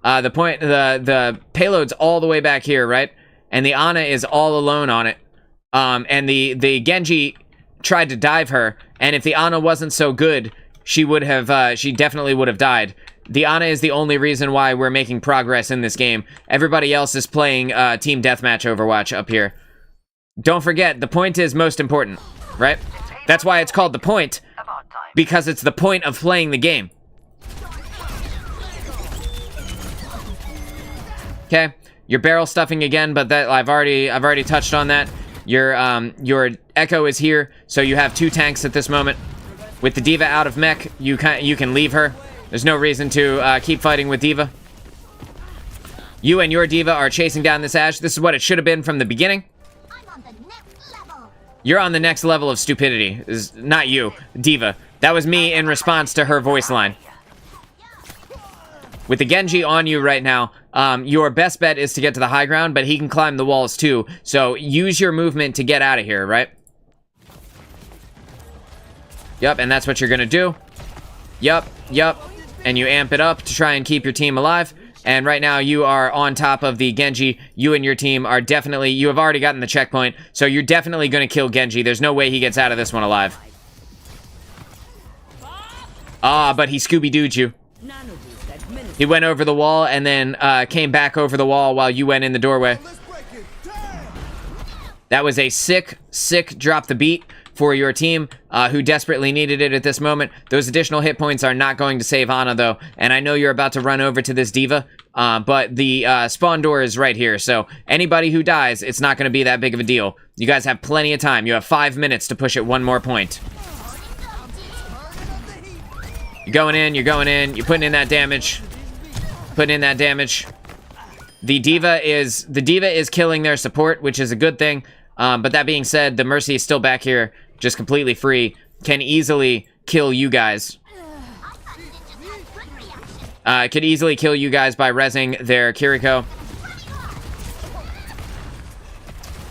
The payload's all the way back here, right? And the Ana is all alone on it. And the Genji tried to dive her, and if the Ana wasn't so good, she would have, she definitely would have died. The Ana is the only reason why we're making progress in this game. Everybody else is playing Team Deathmatch Overwatch up here. Don't forget, the point is most important, right? That's why it's called the point, because it's the point of playing the game. Okay. You're barrel stuffing again, but that I've already touched on that. Your Echo is here, so you have two tanks at this moment. With the diva out of mech, you can leave her. There's no reason to keep fighting with diva. You and your diva are chasing down this Ashe. This is what it should have been from the beginning. You're on the next level of stupidity. Is not you, diva. That was me in response to her voice line. With the Genji on you right now, your best bet is to get to the high ground, but he can climb the walls too. So use your movement to get out of here, right? Yep, and that's what you're gonna do. Yep. And you amp it up to try and keep your team alive. And right now you are on top of the Genji. You and your team are definitely, you have already gotten the checkpoint, so you're definitely gonna kill Genji. There's no way he gets out of this one alive. Ah, but he Scooby-Dooed you. He went over the wall and then came back over the wall while you went in the doorway. That was a sick drop the beat for your team, who desperately needed it at this moment. Those additional hit points are not going to save Ana, though. And I know you're about to run over to this diva, but the spawn door is right here. So anybody who dies, it's not going to be that big of a deal. You guys have plenty of time. You have 5 minutes to push it one more point. You're going in, you're going in, you're putting in that damage. Putting in that damage. The D.Va is killing their support, which is a good thing. But that being said, the Mercy is still back here, just completely free. Can easily kill you guys. Could easily kill you guys by rezzing their Kiriko.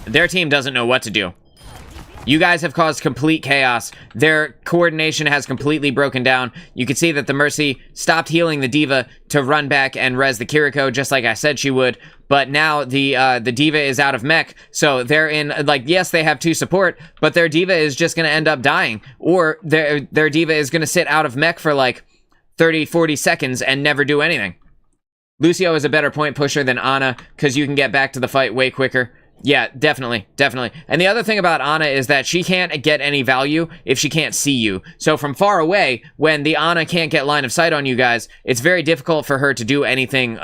Their team doesn't know what to do. You guys have caused complete chaos. Their coordination has completely broken down. You can see that the Mercy stopped healing the D.Va to run back and res the Kiriko, just like I said she would. But now the D.Va is out of mech, so they're in, like, yes, they have 2 support, but their D.Va is just going to end up dying. Or their D.Va is going to sit out of mech for, like, 30, 40 seconds and never do anything. Lucio is a better point pusher than Ana, because you can get back to the fight way quicker. Yeah, definitely, definitely. And the other thing about Ana is that she can't get any value if she can't see you. So from far away, when the Ana can't get line of sight on you guys, it's very difficult for her to do anything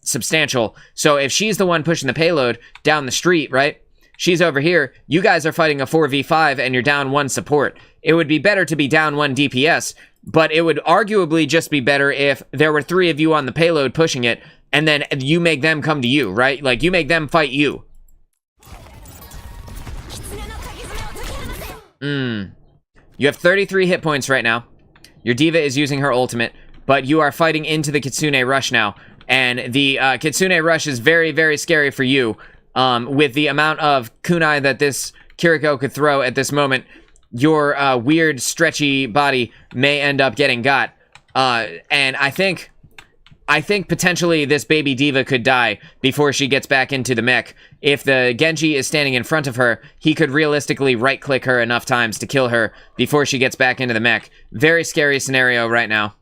substantial. So if she's the one pushing the payload down the street, right? She's over here. You guys are fighting a 4v5 and you're down 1 support. It would be better to be down 1 DPS, but it would arguably just be better if there were 3 of you on the payload pushing it, and then you make them come to you, right? Like, you make them fight you. You have 33 hit points right now. Your D.Va is using her ultimate, but you are fighting into the Kitsune Rush now. And the Kitsune Rush is very, very scary for you. With the amount of kunai that this Kiriko could throw at this moment, your weird, stretchy body may end up getting got. And I think potentially this baby D.Va could die before she gets back into the mech. If the Genji is standing in front of her, he could realistically right-click her enough times to kill her before she gets back into the mech. Very scary scenario right now.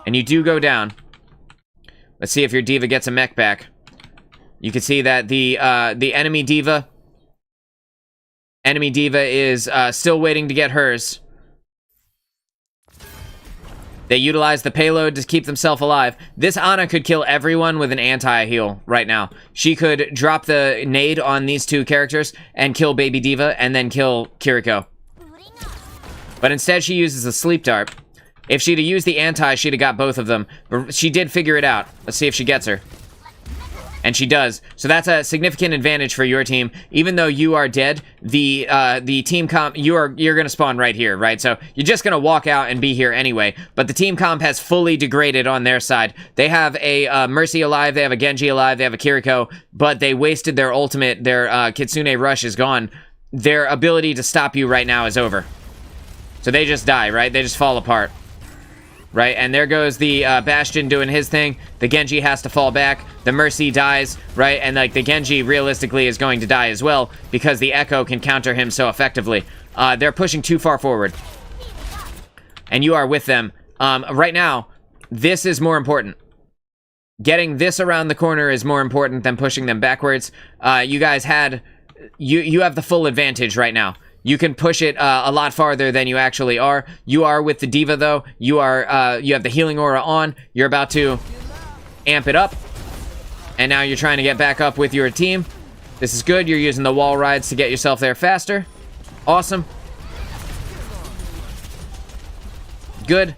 And you do go down. Let's see if your D.Va gets a mech back. You can see that the enemy D.Va is still waiting to get hers. They utilize the payload to keep themselves alive. This Ana could kill everyone with an anti-heal right now. She could drop the nade on these 2 characters and kill baby D.Va and then kill Kiriko. But instead she uses a sleep dart. If she'd have used the anti, she'd have got both of them. But she did figure it out. Let's see if she gets her. And she does. So that's a significant advantage for your team. Even though you are dead, the team comp, you're gonna spawn right here, right? So you're just gonna walk out and be here anyway. But the team comp has fully degraded on their side. They have a Mercy alive, they have a Genji alive, they have a Kiriko, but they wasted their ultimate. Their Kitsune Rush is gone. Their ability to stop you right now is over. So they just die, right? They just fall apart. Right, and there goes the Bastion doing his thing. The Genji has to fall back. The Mercy dies, right? And like the Genji realistically is going to die as well because the Echo can counter him so effectively. They're pushing too far forward. And you are with them. Right now, this is more important. Getting this around the corner is more important than pushing them backwards. You guys had... You have the full advantage right now. You can push it a lot farther than you actually are. You are with the D.Va, though. You have the healing aura on. You're about to amp it up. And now you're trying to get back up with your team. This is good. You're using the wall rides to get yourself there faster. Awesome. Good.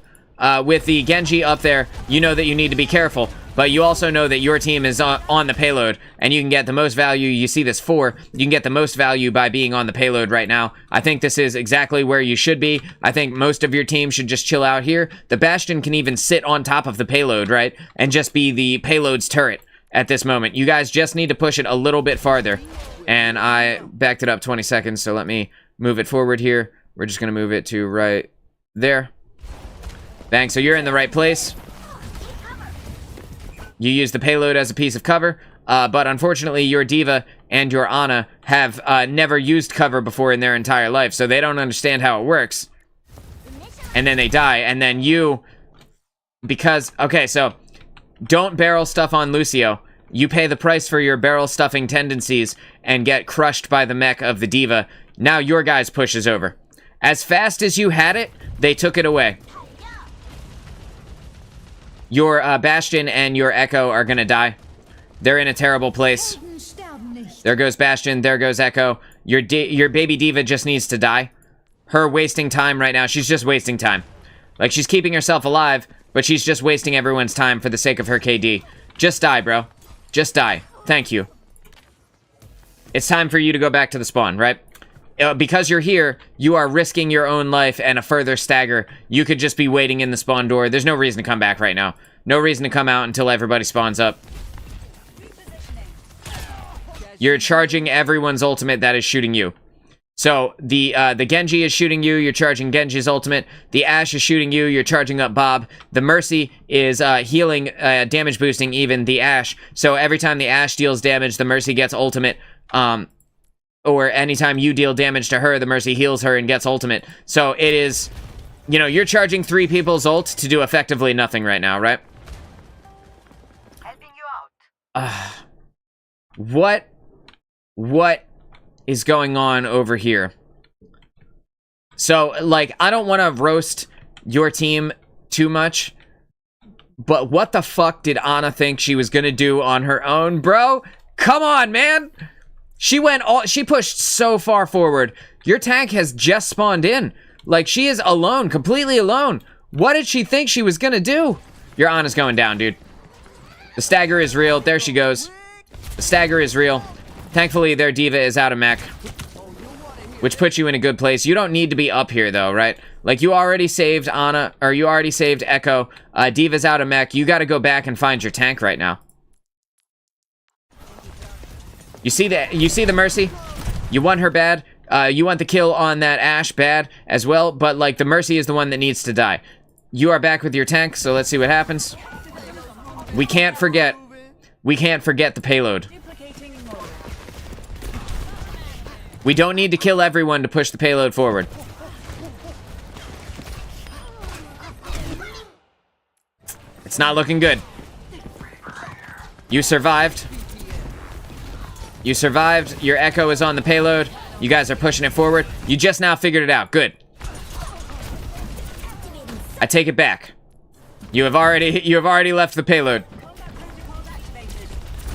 With the Genji up there, you know that you need to be careful. But you also know that your team is on the payload, and you can get the most value. You see this 4. You can get the most value by being on the payload right now. I think this is exactly where you should be. I think most of your team should just chill out here. The Bastion can even sit on top of the payload, right? And just be the payload's turret at this moment. You guys just need to push it a little bit farther. And I backed it up 20 seconds, so let me move it forward here. We're just going to move it to right there. Bang, so you're in the right place. You use the payload as a piece of cover, but unfortunately your D.Va and your Ana have never used cover before in their entire life, so they don't understand how it works. And then they die, and then you... Because... Okay, so... Don't barrel stuff on Lucio. You pay the price for your barrel stuffing tendencies and get crushed by the mech of the D.Va. Now your guys' push is over. As fast as you had it, they took it away. Your Bastion and your Echo are gonna die. They're in a terrible place. There goes Bastion, there goes Echo. Your baby D.Va just needs to die. Her wasting time right now, she's just wasting time. Like, she's keeping herself alive, but she's just wasting everyone's time for the sake of her KD. Just die, bro. Just die. Thank you. It's time for you to go back to the spawn, right? Because you're here, you are risking your own life and a further stagger. You could just be waiting in the spawn door. There's no reason to come back right now. No reason to come out until everybody spawns up. You're charging everyone's ultimate that is shooting you. So, the Genji is shooting you, you're charging Genji's ultimate. The Ashe is shooting you, you're charging up Bob. The Mercy is healing, damage boosting even the Ashe. So every time the Ashe deals damage, the Mercy gets ultimate. Or anytime you deal damage to her, the Mercy heals her and gets ultimate. So it is, you know, you're charging 3 people's ult to do effectively nothing right now, right? Helping you out. What is going on over here? So, like, I don't want to roast your team too much, but what the fuck did Ana think she was gonna do on her own, bro? Come on, man! She pushed so far forward. Your tank has just spawned in. Like, she is alone, completely alone. What did she think she was gonna do? Your Ana's going down, dude. The stagger is real. There she goes. The stagger is real. Thankfully, their diva is out of mech, which puts you in a good place. You don't need to be up here, though, right? Like, you already saved Ana, or you already saved Echo. Diva's out of mech. You gotta go back and find your tank right now. You see the Mercy? You want her bad. You want the kill on that Ashe bad as well, but, like, the Mercy is the one that needs to die. You are back with your tank, so let's see what happens. We can't forget the payload. We don't need to kill everyone to push the payload forward. It's not looking good. You survived. You survived. Your Echo is on the payload. You guys are pushing it forward. You just now figured it out. Good. I take it back. You have already left the payload.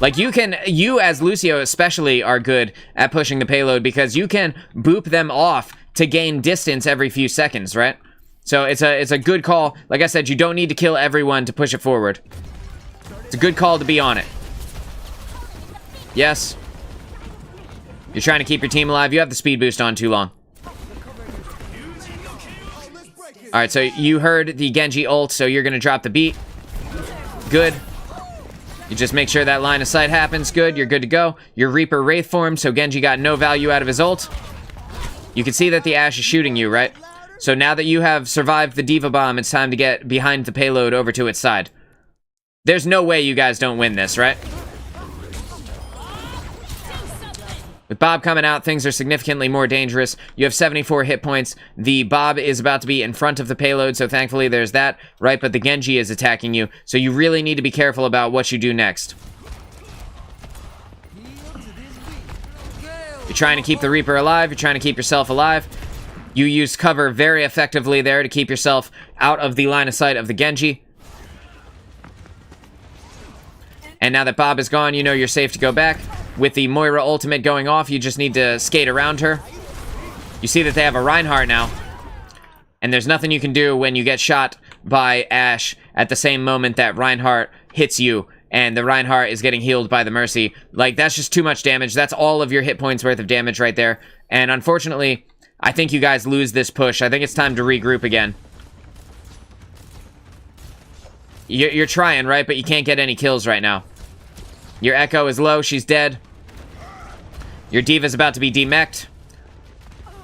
Like, you as Lucio especially are good at pushing the payload because you can boop them off to gain distance every few seconds, right? So it's a good call. Like I said, you don't need to kill everyone to push it forward. It's a good call to be on it. Yes. You're trying to keep your team alive. You have the speed boost on too long. Alright, so you heard the Genji ult, so you're going to drop the beat. Good. You just make sure that line of sight happens. Good, you're good to go. Your Reaper Wraith formed, so Genji got no value out of his ult. You can see that the Ashe is shooting you, right? So now that you have survived the Diva Bomb, it's time to get behind the payload over to its side. There's no way you guys don't win this, right? With Bob coming out, things are significantly more dangerous. You have 74 hit points. The Bob is about to be in front of the payload, so thankfully there's that, right? But the Genji is attacking you, so you really need to be careful about what you do next. You're trying to keep the Reaper alive. You're trying to keep yourself alive. You used cover very effectively there to keep yourself out of the line of sight of the Genji. And now that Bob is gone, you know you're safe to go back. With the Moira ultimate going off, you just need to skate around her. You see that they have a Reinhardt now. And there's nothing you can do when you get shot by Ashe at the same moment that Reinhardt hits you. And the Reinhardt is getting healed by the Mercy. Like, that's just too much damage. That's all of your hit points worth of damage right there. And unfortunately, I think you guys lose this push. I think it's time to regroup again. You're trying, right? But you can't get any kills right now. Your Echo is low. She's dead. Your Diva's about to be demech'd.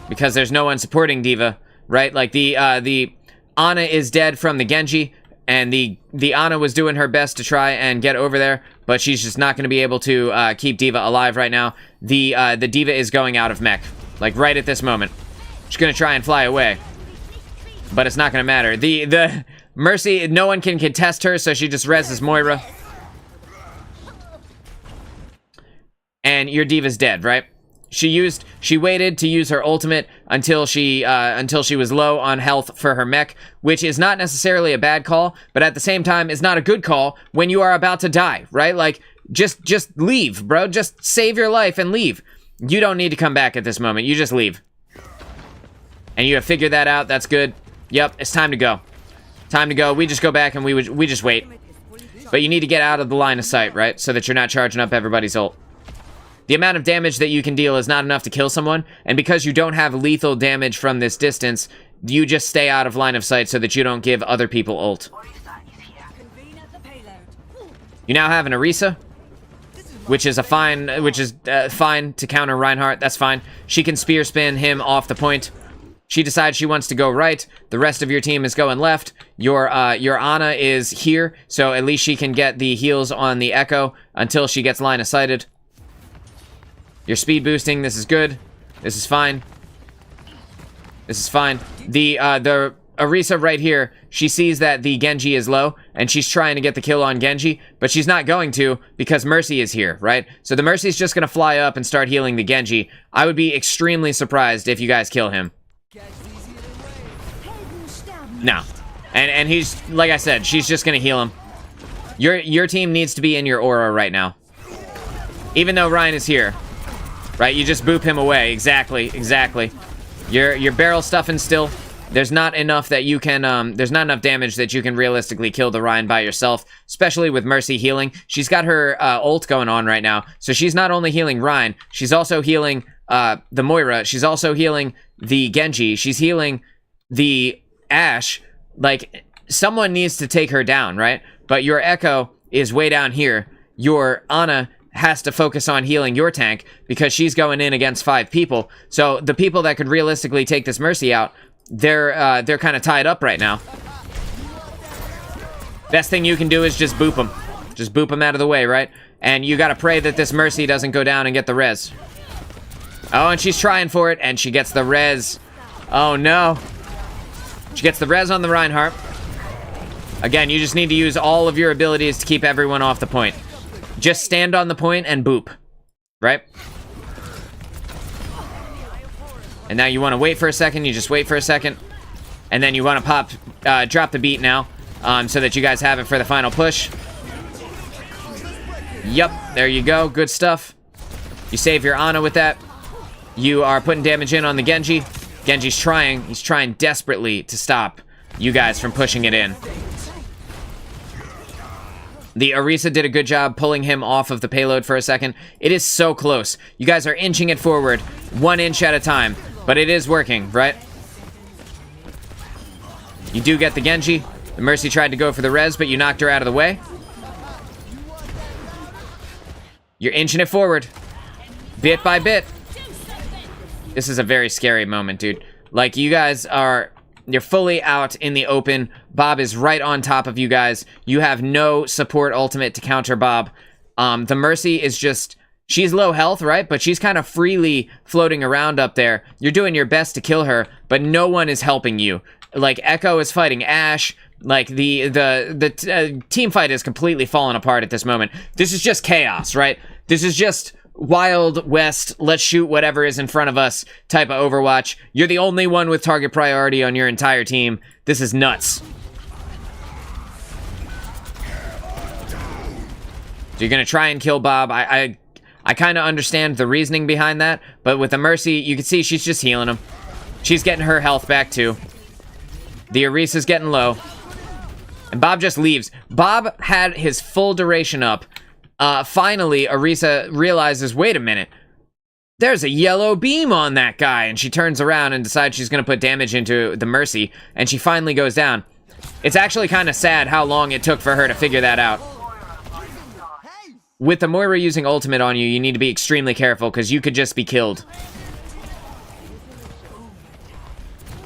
Because there's no one supporting Diva, right? Like, the Ana is dead from the Genji. And the Ana was doing her best to try and get over there. But she's just not going to be able to keep Diva alive right now. The Diva is going out of mech. Like, right at this moment. She's going to try and fly away. But it's not going to matter. The Mercy, no one can contest her, so she just reses Moira. And your Diva's dead, right? She waited to use her ultimate until she was low on health for her mech, which is not necessarily a bad call, but at the same time is not a good call when you are about to die, right? Like, just leave, bro. Just save your life and leave. You don't need to come back at this moment. You just leave. And you have figured that out. That's good. Yep, it's time to go. Time to go. We just go back and we just wait. But you need to get out of the line of sight, right? So that you're not charging up everybody's ult. The amount of damage that you can deal is not enough to kill someone, and because you don't have lethal damage from this distance, you just stay out of line of sight so that you don't give other people ult. You now have an Orisa, which is fine to counter Reinhardt. That's fine. She can spear spin him off the point. She decides she wants to go right. The rest of your team is going left. Your Ana is here, so at least she can get the heals on the Echo until she gets line of sighted. You're speed boosting. This is good. This is fine. This is fine. The Orisa right here, she sees that the Genji is low, and she's trying to get the kill on Genji, but she's not going to because Mercy is here, right? So the Mercy's just going to fly up and start healing the Genji. I would be extremely surprised if you guys kill him. No. And he's, like I said, she's just going to heal him. Your team needs to be in your aura right now. Even though Ryan is here. Right, you just boop him away. Exactly. You're barrel stuffing still. There's not enough that you can, there's not enough damage that you can realistically kill the Ryan by yourself, especially with Mercy healing. She's got her ult going on right now, so she's not only healing Ryan, she's also healing the Moira, she's also healing the Genji, she's healing the Ashe. Like, someone needs to take her down, right? But your Echo is way down here. Your Ana has to focus on healing your tank because she's going in against 5 people. So the people that could realistically take this Mercy out, they're kind of tied up right now. Best thing you can do is just boop them. Just boop them out of the way, right? And you gotta pray that this Mercy doesn't go down and get the res. Oh, and she's trying for it, and she gets the res. Oh, no. She gets the res on the Reinhardt. Again, you just need to use all of your abilities to keep everyone off the point. Just stand on the point and boop. Right? And now you want to wait for a second. You just wait for a second. And then you want to drop the beat now. So that you guys have it for the final push. Yup. There you go. Good stuff. You save your Ana with that. You are putting damage in on the Genji. Genji's trying. He's trying desperately to stop you guys from pushing it in. The Orisa did a good job pulling him off of the payload for a second. It is so close. You guys are inching it forward 1 inch at a time. But it is working, right? You do get the Genji. The Mercy tried to go for the res, but you knocked her out of the way. You're inching it forward. Bit by bit. This is a very scary moment, dude. Like, you guys are... You're fully out in the open. Bob is right on top of you guys. You have no support ultimate to counter Bob. The Mercy is just... She's low health, right? But she's kind of freely floating around up there. You're doing your best to kill her, but no one is helping you. Like, Echo is fighting Ashe. Like, the team fight is completely falling apart at this moment. This is just chaos, right? This is just... Wild West, let's shoot whatever is in front of us type of Overwatch. You're the only one with target priority on your entire team. This is nuts. So you're gonna try and kill Bob. I kind of understand the reasoning behind that, but with the Mercy, you can see she's just healing him. She's getting her health back too. The Orisa's getting low. And Bob just leaves. Bob had his full duration up. Finally, Orisa realizes, wait a minute, there's a yellow beam on that guy, and she turns around and decides she's going to put damage into the Mercy, and she finally goes down. It's actually kind of sad how long it took for her to figure that out. With the Moira using ultimate on you, you need to be extremely careful, because you could just be killed.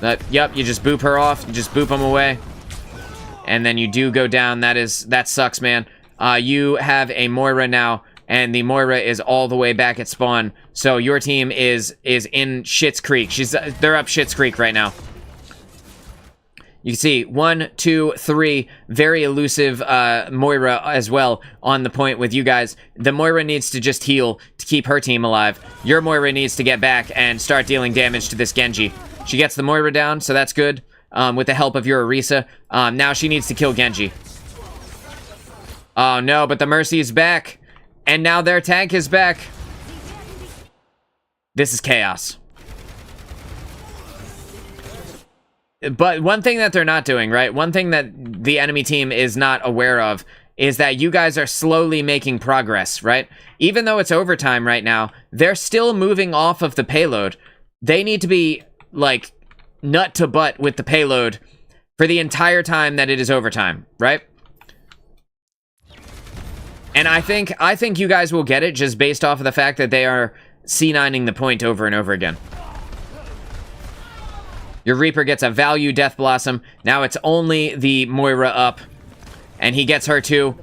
Yep, you just boop her off, you just boop them away, and then you do go down. That sucks, man. You have a Moira now, and the Moira is all the way back at spawn. So your team is in Schitt's Creek. They're up Schitt's Creek right now. You can see 1, 2, 3, very elusive Moira as well on the point with you guys. The Moira needs to just heal to keep her team alive. Your Moira needs to get back and start dealing damage to this Genji. She gets the Moira down, so that's good. With the help of your Orisa. Now she needs to kill Genji. Oh no, but the Mercy is back. And now their tank is back. This is chaos. But one thing that they're not doing, right? One thing that the enemy team is not aware of is that you guys are slowly making progress, right? Even though it's overtime right now, they're still moving off of the payload. They need to be, like, nut to butt with the payload for the entire time that it is overtime, right? And I think you guys will get it just based off of the fact that they are C9ing the point over and over again. Your Reaper gets a value Death Blossom. Now it's only the Moira up. And he gets her too.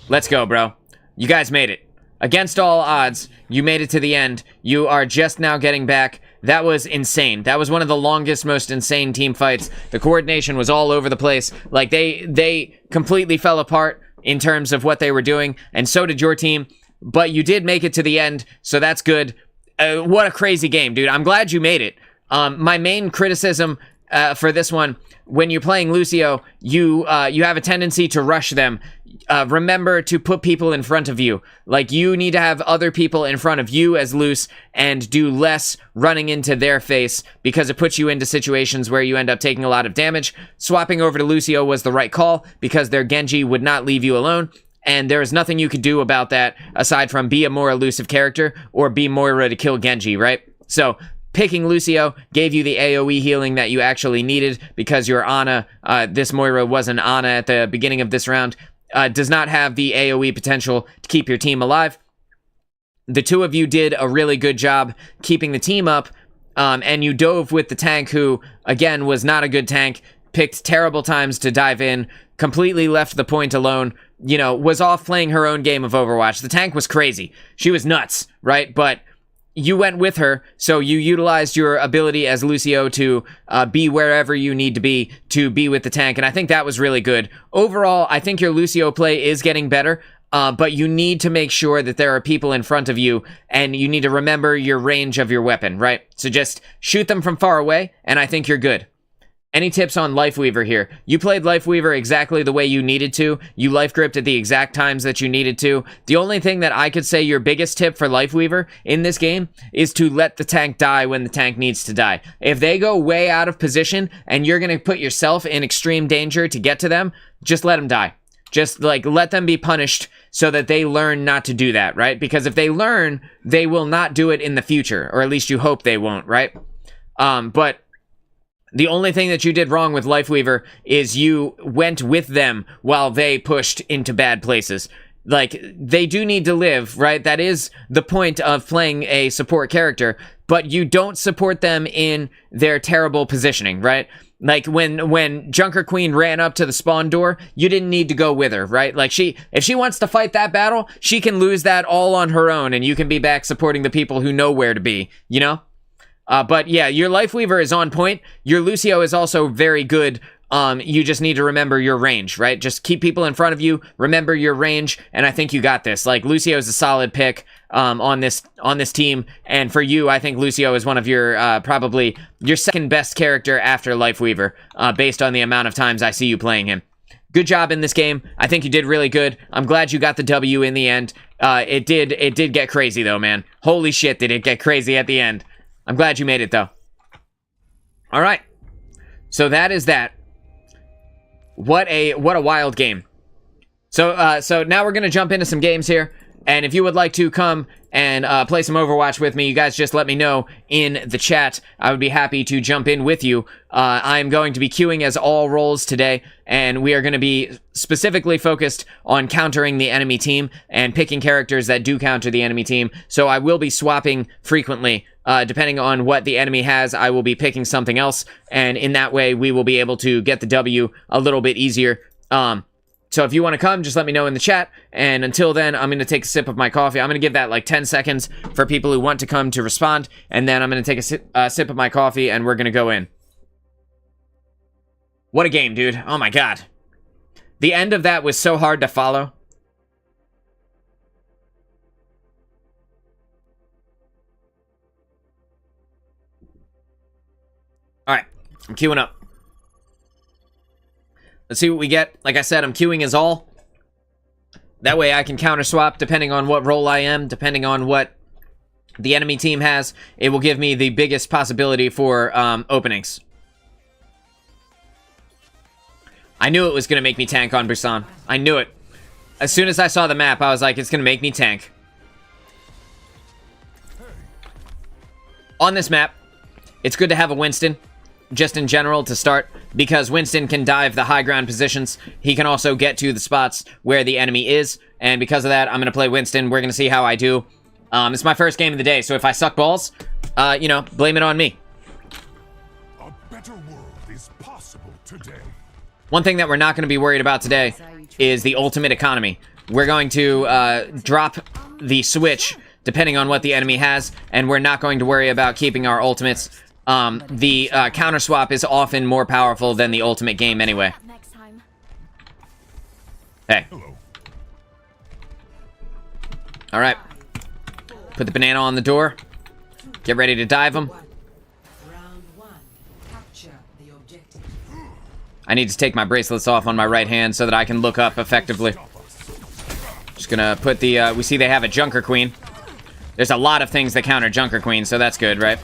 Let's go, bro. You guys made it. Against all odds, you made it to the end. You are just now getting back. That was insane. That was one of the longest, most insane team fights. The coordination was all over the place. Like, they completely fell apart in terms of what they were doing, and so did your team. But you did make it to the end, so that's good. What a crazy game, dude. I'm glad you made it. My main criticism for this one, when you're playing Lucio, you have a tendency to rush them. Remember to put people in front of you. Like, you need to have other people in front of you as Luce and do less running into their face, because it puts you into situations where you end up taking a lot of damage. Swapping over to Lucio was the right call because their Genji would not leave you alone. And there is nothing you could do about that aside from be a more elusive character or be Moira to kill Genji, right? So picking Lucio gave you the AoE healing that you actually needed because your Ana, this Moira was an Ana at the beginning of this round, does not have the AoE potential to keep your team alive. The two of you did a really good job keeping the team up, and you dove with the tank who, again, was not a good tank, picked terrible times to dive in, completely left the point alone, you know, was off playing her own game of Overwatch. The tank was crazy. She was nuts, right? But you went with her, so you utilized your ability as Lucio to be wherever you need to be with the tank, and I think that was really good. Overall, I think your Lucio play is getting better, but you need to make sure that there are people in front of you, and you need to remember your range of your weapon, right? So just shoot them from far away, and I think you're good. Any tips on Lifeweaver here? You played Lifeweaver exactly the way you needed to. You life gripped at the exact times that you needed to. The only thing that I could say your biggest tip for Lifeweaver in this game is to let the tank die when the tank needs to die. If they go way out of position and you're going to put yourself in extreme danger to get to them, just let them die. Just, like, let them be punished so that they learn not to do that, right? Because if they learn, they will not do it in the future, or at least you hope they won't, right? But the only thing that you did wrong with Lifeweaver is you went with them while they pushed into bad places. Like, they do need to live, right? That is the point of playing a support character, but you don't support them in their terrible positioning, right? Like, when Junker Queen ran up to the spawn door, you didn't need to go with her, right? Like, if she wants to fight that battle, she can lose that all on her own, and you can be back supporting the people who know where to be, you know? But yeah, your Lifeweaver is on point. Your Lucio is also very good. You just need to remember your range, right? Just keep people in front of you, remember your range, and I think you got this. Like, Lucio is a solid pick on this team, and for you, I think Lucio is one of your probably your second best character after Lifeweaver, based on the amount of times I see you playing him. Good job in this game. I think you did really good. I'm glad you got the W in the end. It did get crazy though, man. Holy shit, did it get crazy at the end. I'm glad you made it, though. All right. So that is that. What a wild game. So now we're going to jump into some games here. And if you would like to come and play some Overwatch with me, you guys just let me know in the chat. I would be happy to jump in with you. I'm going to be queuing as all roles today, and we are going to be specifically focused on countering the enemy team and picking characters that do counter the enemy team. So I will be swapping frequently. Depending on what the enemy has, I will be picking something else, and in that way, we will be able to get the W a little bit easier. So if you want to come, just let me know in the chat, and until then, I'm going to take a sip of my coffee. I'm going to give that like 10 seconds for people who want to come to respond, and then I'm going to take a sip of my coffee, and we're going to go in. What a game, dude. Oh my god. The end of that was so hard to follow. Alright, I'm queuing up. Let's see what we get. Like I said, I'm queuing as all. That way I can counter swap depending on what role I am, depending on what the enemy team has. It will give me the biggest possibility for openings. I knew it was going to make me tank on Busan. I knew it. As soon as I saw the map, I was like, it's going to make me tank. On this map, it's good to have a Winston, just in general, to start, because Winston can dive the high ground positions. He can also get to the spots where the enemy is, and because of that, I'm going to play Winston. We're going to see how I do. It's my first game of the day, so if I suck balls, you know, blame it on me. A better world is possible today. One thing that we're not going to be worried about today is the ultimate economy. We're going to drop the switch depending on what the enemy has, and we're not going to worry about keeping our ultimates. The counter swap is often more powerful than the ultimate game anyway. Hey. Alright. Put the banana on the door. Get ready to dive them. I need to take my bracelets off on my right hand so that I can look up effectively. Just gonna put the, we see they have a Junker Queen. There's a lot of things that counter Junker Queen, so that's good, right?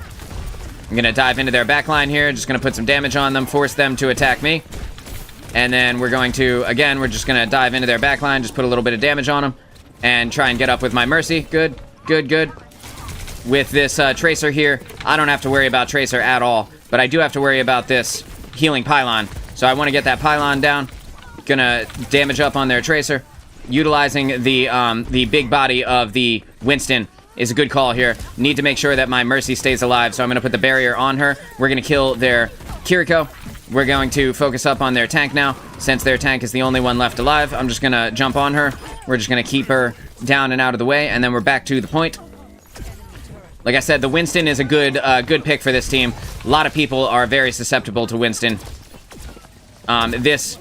I'm gonna dive into their backline here, just gonna put some damage on them, force them to attack me. And then we're going to, again, we're just gonna dive into their backline, just put a little bit of damage on them, and try and get up with my Mercy. Good, good, good. With this Tracer here, I don't have to worry about Tracer at all, but I do have to worry about this healing pylon. So I want to get that pylon down. Gonna damage up on their Tracer. Utilizing the big body of the Winston is a good call here. Need to make sure that my Mercy stays alive, so I'm gonna put the barrier on her. We're gonna kill their Kiriko. We're going to focus up on their tank now. Since their tank is the only one left alive, I'm just gonna jump on her. We're just gonna keep her down and out of the way, and then we're back to the point. Like I said, the Winston is a good pick for this team. A lot of people are very susceptible to Winston. This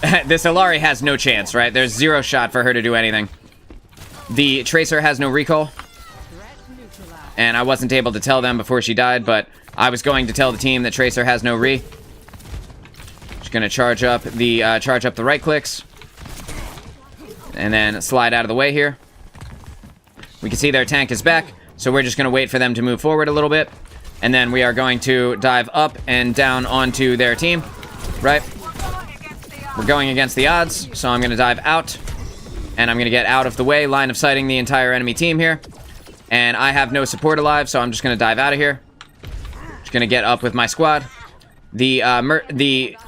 Illari has no chance, right? There's zero shot for her to do anything. The Tracer has no recall. And I wasn't able to tell them before she died, but I was going to tell the team that Tracer has no re. Just gonna charge up the right clicks. And then slide out of the way here. We can see their tank is back, so we're just gonna wait for them to move forward a little bit. And then we are going to dive up and down onto their team. Right? We're going against the odds, so I'm going to dive out. And I'm going to get out of the way, line of sighting the entire enemy team here. And I have no support alive, so I'm just going to dive out of here. Just going to get up with my squad. The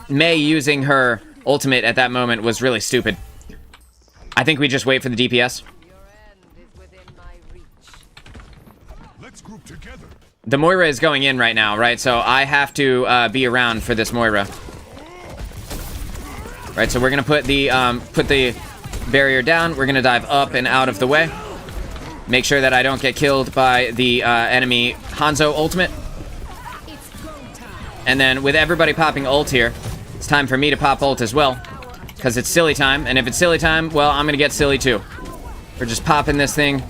Mei using her ultimate at that moment was really stupid. I think we just wait for the DPS. Let's group together. The Moira is going in right now, right? So I have to be around for this Moira. Right, so we're gonna put the barrier down. We're gonna dive up and out of the way. Make sure that I don't get killed by the enemy Hanzo ultimate. And then with everybody popping ult here, it's time for me to pop ult as well, because it's silly time. And if it's silly time, well, I'm gonna get silly too. We're just popping this thing.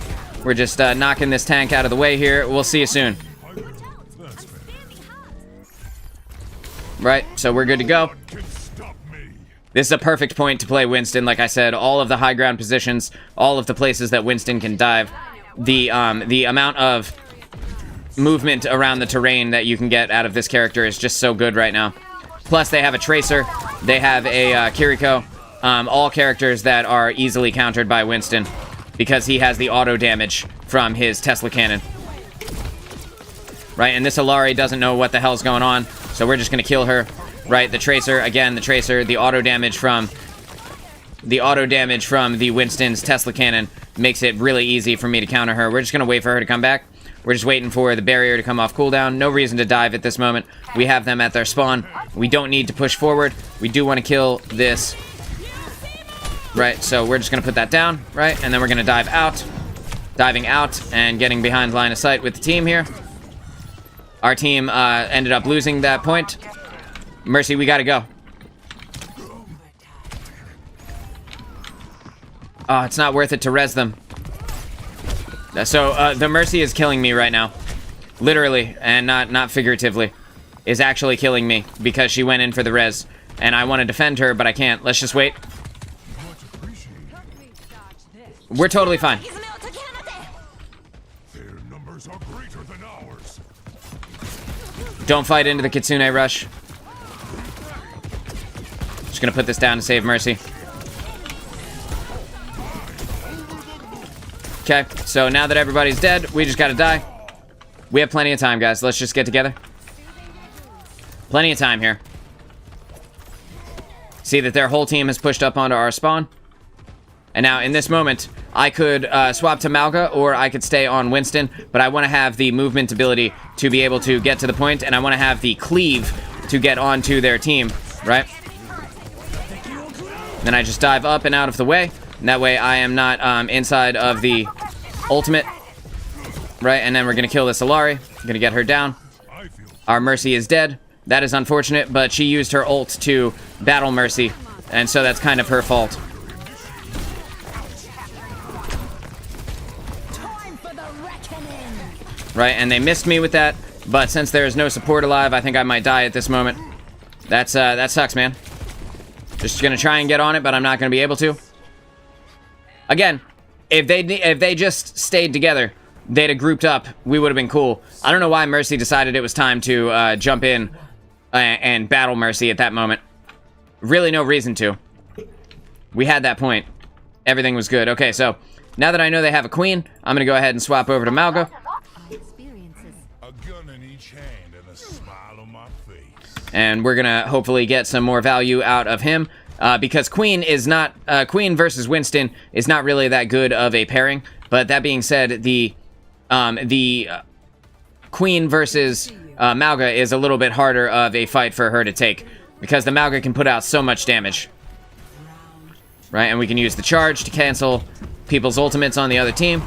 We're just knocking this tank out of the way here. We'll see you soon. Right, so we're good to go. This is a perfect point to play Winston. Like I said, all of the high ground positions, all of the places that Winston can dive, the amount of movement around the terrain that you can get out of this character is just so good right now. Plus, they have a Tracer, they have a Kiriko, all characters that are easily countered by Winston because he has the auto damage from his Tesla cannon. Right, and this Illari doesn't know what the hell's going on, so we're just gonna kill her. Right, the Tracer, again, the Tracer, the auto damage from the Winston's Tesla cannon makes it really easy for me to counter her. We're just gonna wait for her to come back. We're just waiting for the barrier to come off cooldown. No reason to dive at this moment. We have them at their spawn. We don't need to push forward. We do want to kill this. Right, so we're just gonna put that down, right? And then we're gonna dive out. Diving out and getting behind line of sight with the team here. Our team ended up losing that point. Mercy, we gotta go. Oh, it's not worth it to res them. So, the Mercy is killing me right now. Literally, and not figuratively. Is actually killing me because she went in for the res. And I want to defend her, but I can't. Let's just wait. We're totally fine. Their numbers are greater than ours. Don't fight into the Kitsune rush. Just gonna put this down to save Mercy. Okay, so now that everybody's dead, we just gotta die. We have plenty of time, guys. Let's just get together. Plenty of time here. See that their whole team has pushed up onto our spawn. And now, in this moment, I could swap to Malga, or I could stay on Winston, but I want to have the movement ability to be able to get to the point, and I want to have the cleave to get onto their team, right? Then I just dive up and out of the way, and that way I am not inside of the ultimate, right? And then we're going to kill this Alari. Going to get her down. Our Mercy is dead. That is unfortunate, but she used her ult to battle Mercy, and so that's kind of her fault. Right, and they missed me with that, but since there is no support alive, I think I might die at this moment. That sucks, man. Just gonna try and get on it, but I'm not gonna be able to. Again, if they just stayed together, they'd have grouped up, we would have been cool. I don't know why Mercy decided it was time to jump in and battle Mercy at that moment. Really no reason to. We had that point. Everything was good. Okay, so now that I know they have a queen, I'm gonna go ahead and swap over to Malga. A gun in each hand and a smile on my face. And we're gonna hopefully get some more value out of him. Because Queen is not... Queen versus Winston is not really that good of a pairing. But that being said, the Queen versus Malga is a little bit harder of a fight for her to take. Because the Malga can put out so much damage. Right, and we can use the charge to cancel people's ultimates on the other team.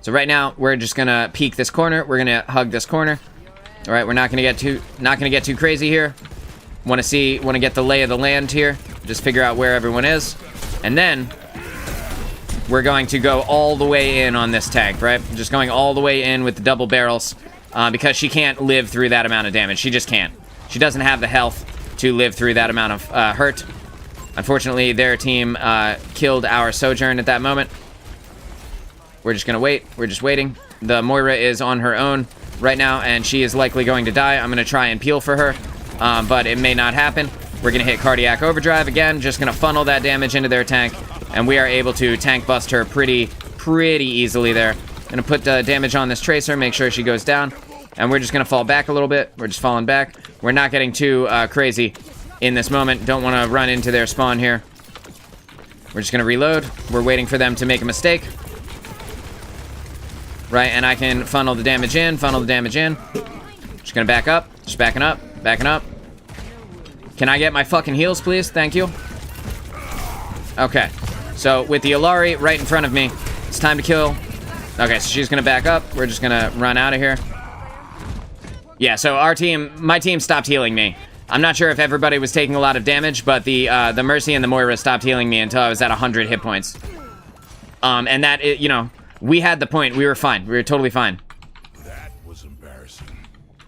So right now, we're just gonna peek this corner. We're gonna hug this corner. All right, we're not gonna get too crazy here. Want to get the lay of the land here. Just figure out where everyone is, and then we're going to go all the way in on this tank. Right, just going all the way in with the double barrels, because she can't live through that amount of damage. She just can't. She doesn't have the health to live through that amount of hurt. Unfortunately, their team killed our Sojourn at that moment. We're just gonna wait. We're just waiting. The Moira is on her own right now, and she is likely going to die. I'm gonna try and peel for her, but it may not happen. We're gonna hit Cardiac Overdrive again. Just gonna funnel that damage into their tank, and we are able to tank bust her pretty easily there. Gonna put damage on this Tracer, make sure she goes down, and we're just gonna fall back a little bit. We're just falling back. We're not getting too crazy in this moment. Don't want to run into their spawn here. We're just gonna reload. We're waiting for them to make a mistake. Right, and I can funnel the damage in, Just gonna back up, just backing up. Can I get my fucking heals, please? Thank you. Okay, so with the Alari right in front of me, it's time to kill. Okay, so she's gonna back up. We're just gonna run out of here. Yeah, so my team stopped healing me. I'm not sure if everybody was taking a lot of damage, but the Mercy and the Moira stopped healing me until I was at 100 hit points. And that, you know, we had the point. We were fine. We were totally fine. That was embarrassing.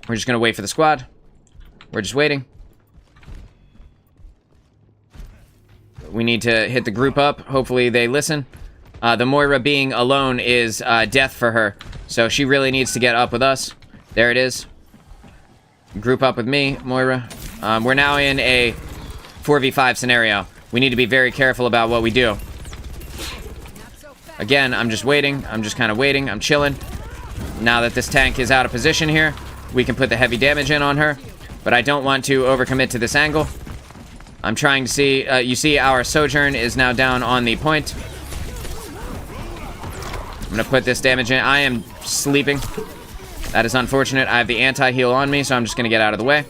We're just gonna wait for the squad. We're just waiting. We need to hit the group up. Hopefully they listen. The Moira being alone is death for her, so she really needs to get up with us. There it is. Group up with me, Moira. We're now in a 4v5 scenario. We need to be very careful about what we do. Again, I'm just waiting. I'm just kind of waiting. I'm chilling. Now that this tank is out of position here, we can put the heavy damage in on her. But I don't want to overcommit to this angle. I'm trying to see... you see our Sojourn is now down on the point. I'm going to put this damage in. I am sleeping. That is unfortunate. I have the anti-heal on me, so I'm just going to get out of the way.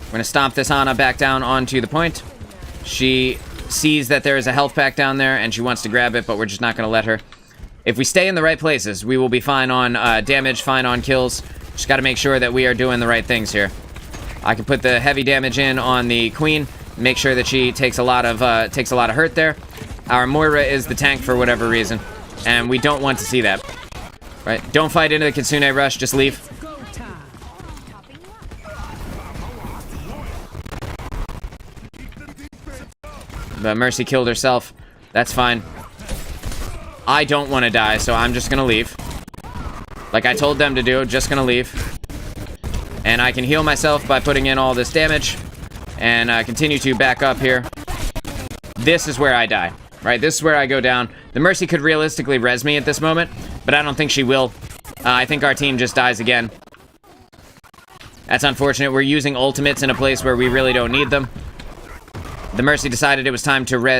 We're going to stomp this Ana back down onto the point. She sees that there is a health pack down there, and she wants to grab it, but we're just not going to let her. If we stay in the right places, we will be fine on damage, fine on kills. Just got to make sure that we are doing the right things here. I can put the heavy damage in on the Queen, make sure that she takes a lot of hurt there. Our Moira is the tank for whatever reason, and we don't want to see that. Right? Don't fight into the Kitsune rush, just leave. But Mercy killed herself. That's fine. I don't want to die, so I'm just gonna leave. like I told them to do. Just gonna leave. And I can heal myself by putting in all this damage. And continue to back up here. This is where I die. Right, this is where I go down. The Mercy could realistically res me at this moment, but I don't think she will. I think our team just dies again. That's unfortunate. We're using ultimates in a place where we really don't need them. The Mercy decided it was time to res